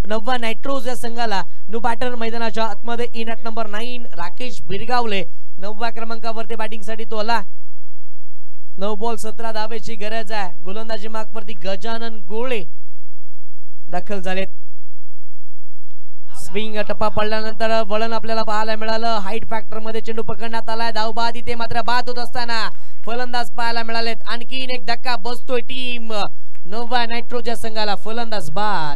नवा नायट्रोज या संघाला. न्यू बॅटर मैदानाच्या आतमध्ये इन ॲट नंबर 9 राकेश बिरगावले 9व्या क्रमांकावरती बॅटिंग साठी तो आला. 9 बॉल 17 धावेची गरज आहे. गोलंदाजी मार्कवरती गजानन गोळे दाखल झालेत. स्विंग टप्पा पडल्यानंतर वळण आपल्याला पाहायला मिळालं. हाईट फॅक्टर मध्ये चेंडू पकडण्यात आलाय. धाव बाद इथे मात्र बाद होत असताना फलंदाज पाहायला मिळालेत. आणखीन एक धक्का बसतोय टीम नवा नायट्रोज या संघाला. फलंदाज बाद.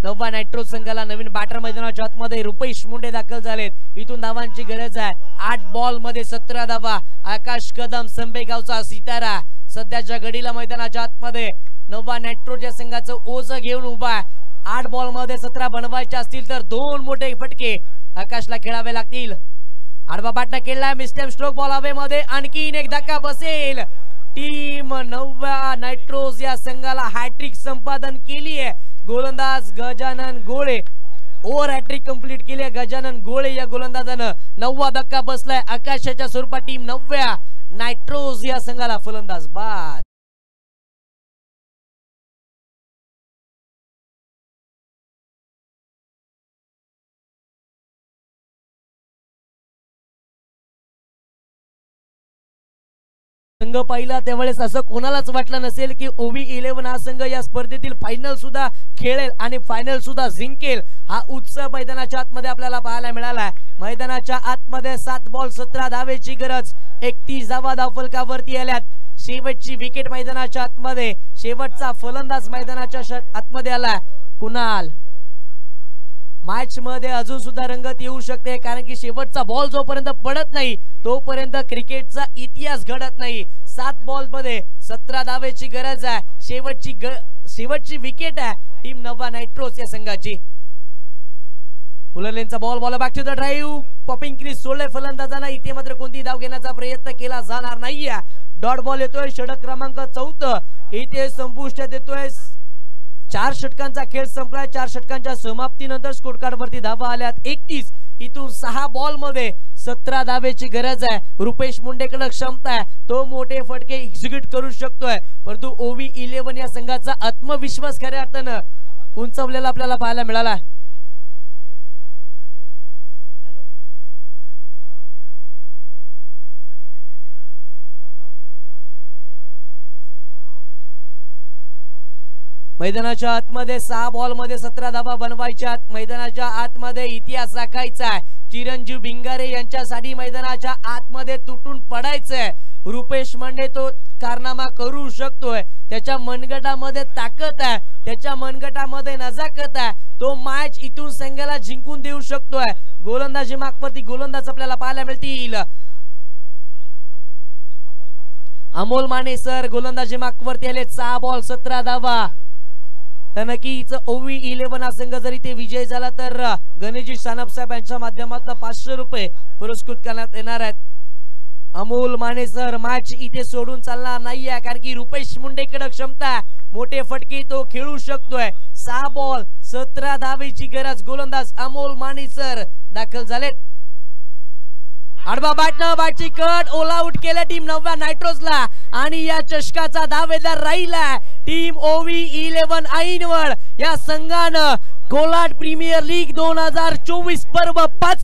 नववा नायट्रो संघाला नवीन बॅटर मैदानाच्या आतमध्ये रुपेश मुंडे दाखल झालेत. इथून धावांची गरज आहे. 8 बॉल मध्ये 17 धावा. आकाश कदम संबेगावचा सितारा सध्याच्या घडीला मैदानाच्या आतमध्ये नववा नायट्रोच्या संघाचं ओझं घेऊन उभा आहे. 8 बॉल मध्ये 17 बनवायचे असतील तर 2 मोठे फटके आकाशला खेळावे लागतील. आडवा बाटना केलाय. मिस्टेम स्ट्रोक बॉल हवेमध्ये. आणखीन एक धक्का बसेल. टीम नववा नायट्रोज या संघाला हॅट्रिक संपादन केली आहे. गोलंदाज गजानन गोळे ओव्हर हॅट्रिक कंप्लीट केली आहे. गजानन गोळे या गोलंदाजानं 9वा धक्का बसलाय. आकाशाच्या स्वरूपात टीम नवव्या नायट्रोज या संघाला फलंदाज बाद. संघ पाहिला त्यावेळेस असं कोणालाच वाटलं नसेल की ओव्ही 11 हा संघ या स्पर्धेतील फायनल सुद्धा खेळेल आणि फायनल सुद्धा जिंकेल. हा उत्सव मैदानाच्या आतमध्ये आपल्याला पाहायला मिळाला. मैदानाच्या आतमध्ये 7 बॉल 17 धावेची गरज. 31 धावा धावफलकावरती आल्यात. शेवटची विकेट मैदानाच्या आतमध्ये. शेवटचा फलंदाज मैदानाच्या आतमध्ये आला कुणाल. मॅच मध्ये अजून सुद्धा रंगत येऊ शकते कारण की शेवटचा बॉल जोपर्यंत पडत नाही तोपर्यंत क्रिकेटचा इतिहास घडत नाही. 7 बॉल मध्ये 17 धावेची गरज आहे. शेवटची विकेट आहे टीम नववा नायट्रोज या संघाची. पुलरलेनचा ball back to the drive. Popping crease सोडले फलंदाजांना. इथे मात्र कोणती धाव घेण्याचा प्रयत्न केला जाणार नाहीये. डॉट बॉल येतोय. षटक क्रमांक 14 इथे संपुष्टात येतोय. 4 षटकांचा खेळ संपलाय. 4 षटकांच्या समाप्तीनंतर स्कोर कार्ड वरती धावा आल्यात 31. इथून 6 बॉल मध्ये 17 धावेची गरज आहे. रुपेश मुंडेकडे क्षमता आहे. तो मोठे फटके एक्झिक्यूट करू शकतोय. परंतु ओव्ही 11 या संघाचा आत्मविश्वास खऱ्या अर्थानं उंचावलेला आपल्याला पाहायला मिळाला. मैदानाच्या आतमध्ये 6 बॉल मध्ये 17 धावा बनवायच्यात. मैदानाच्या आतमध्ये इतिहास राखायचा आहे. चिरंजीव भिंगारे यांच्यासाठी मैदानाच्या आतमध्ये तुटून पडायचंय. रुपेश मुंडे तो कारनामा करू शकतोय. त्याच्या मनगटामध्ये ताकद आहे. त्याच्या मनगटामध्ये नजाकत आहे. तो मॅच इथून संघाला जिंकून देऊ शकतोय. गोलंदाजी मागवरती गोलंदाज आपल्याला पाहायला मिळतील. अमोल माने सर गोलंदाजी मागवरती आले. 6 बॉल 17 धावा. तर नक्कीच ओव्ही 11 हा संघ जरी ते विजय झाला तर गणेशजी सानप साहेब यांच्या माध्यमातून 500 रुपये पुरस्कृत करण्यात येणार आहेत. अमोल माने सर मॅच इथे सोडून चालणार नाहीये कारण की रुपेश मुंडेकडे क्षमता. मोठे फटके तो खेळू शकतोय. 6 बॉल 17 धावेची गरज. गोलंदाज अमोल माने सर दाखल झालेत. आडवा बॅटनं बॅटची कट. ऑल आउट केलं टीम नवव्या नायट्रोजला आणि या चषकाचा दावेदार राहिला टीम ओव्ही 11 ऐनवड या संघानं कोलाड प्रीमियर लीग 2024 पर्व 5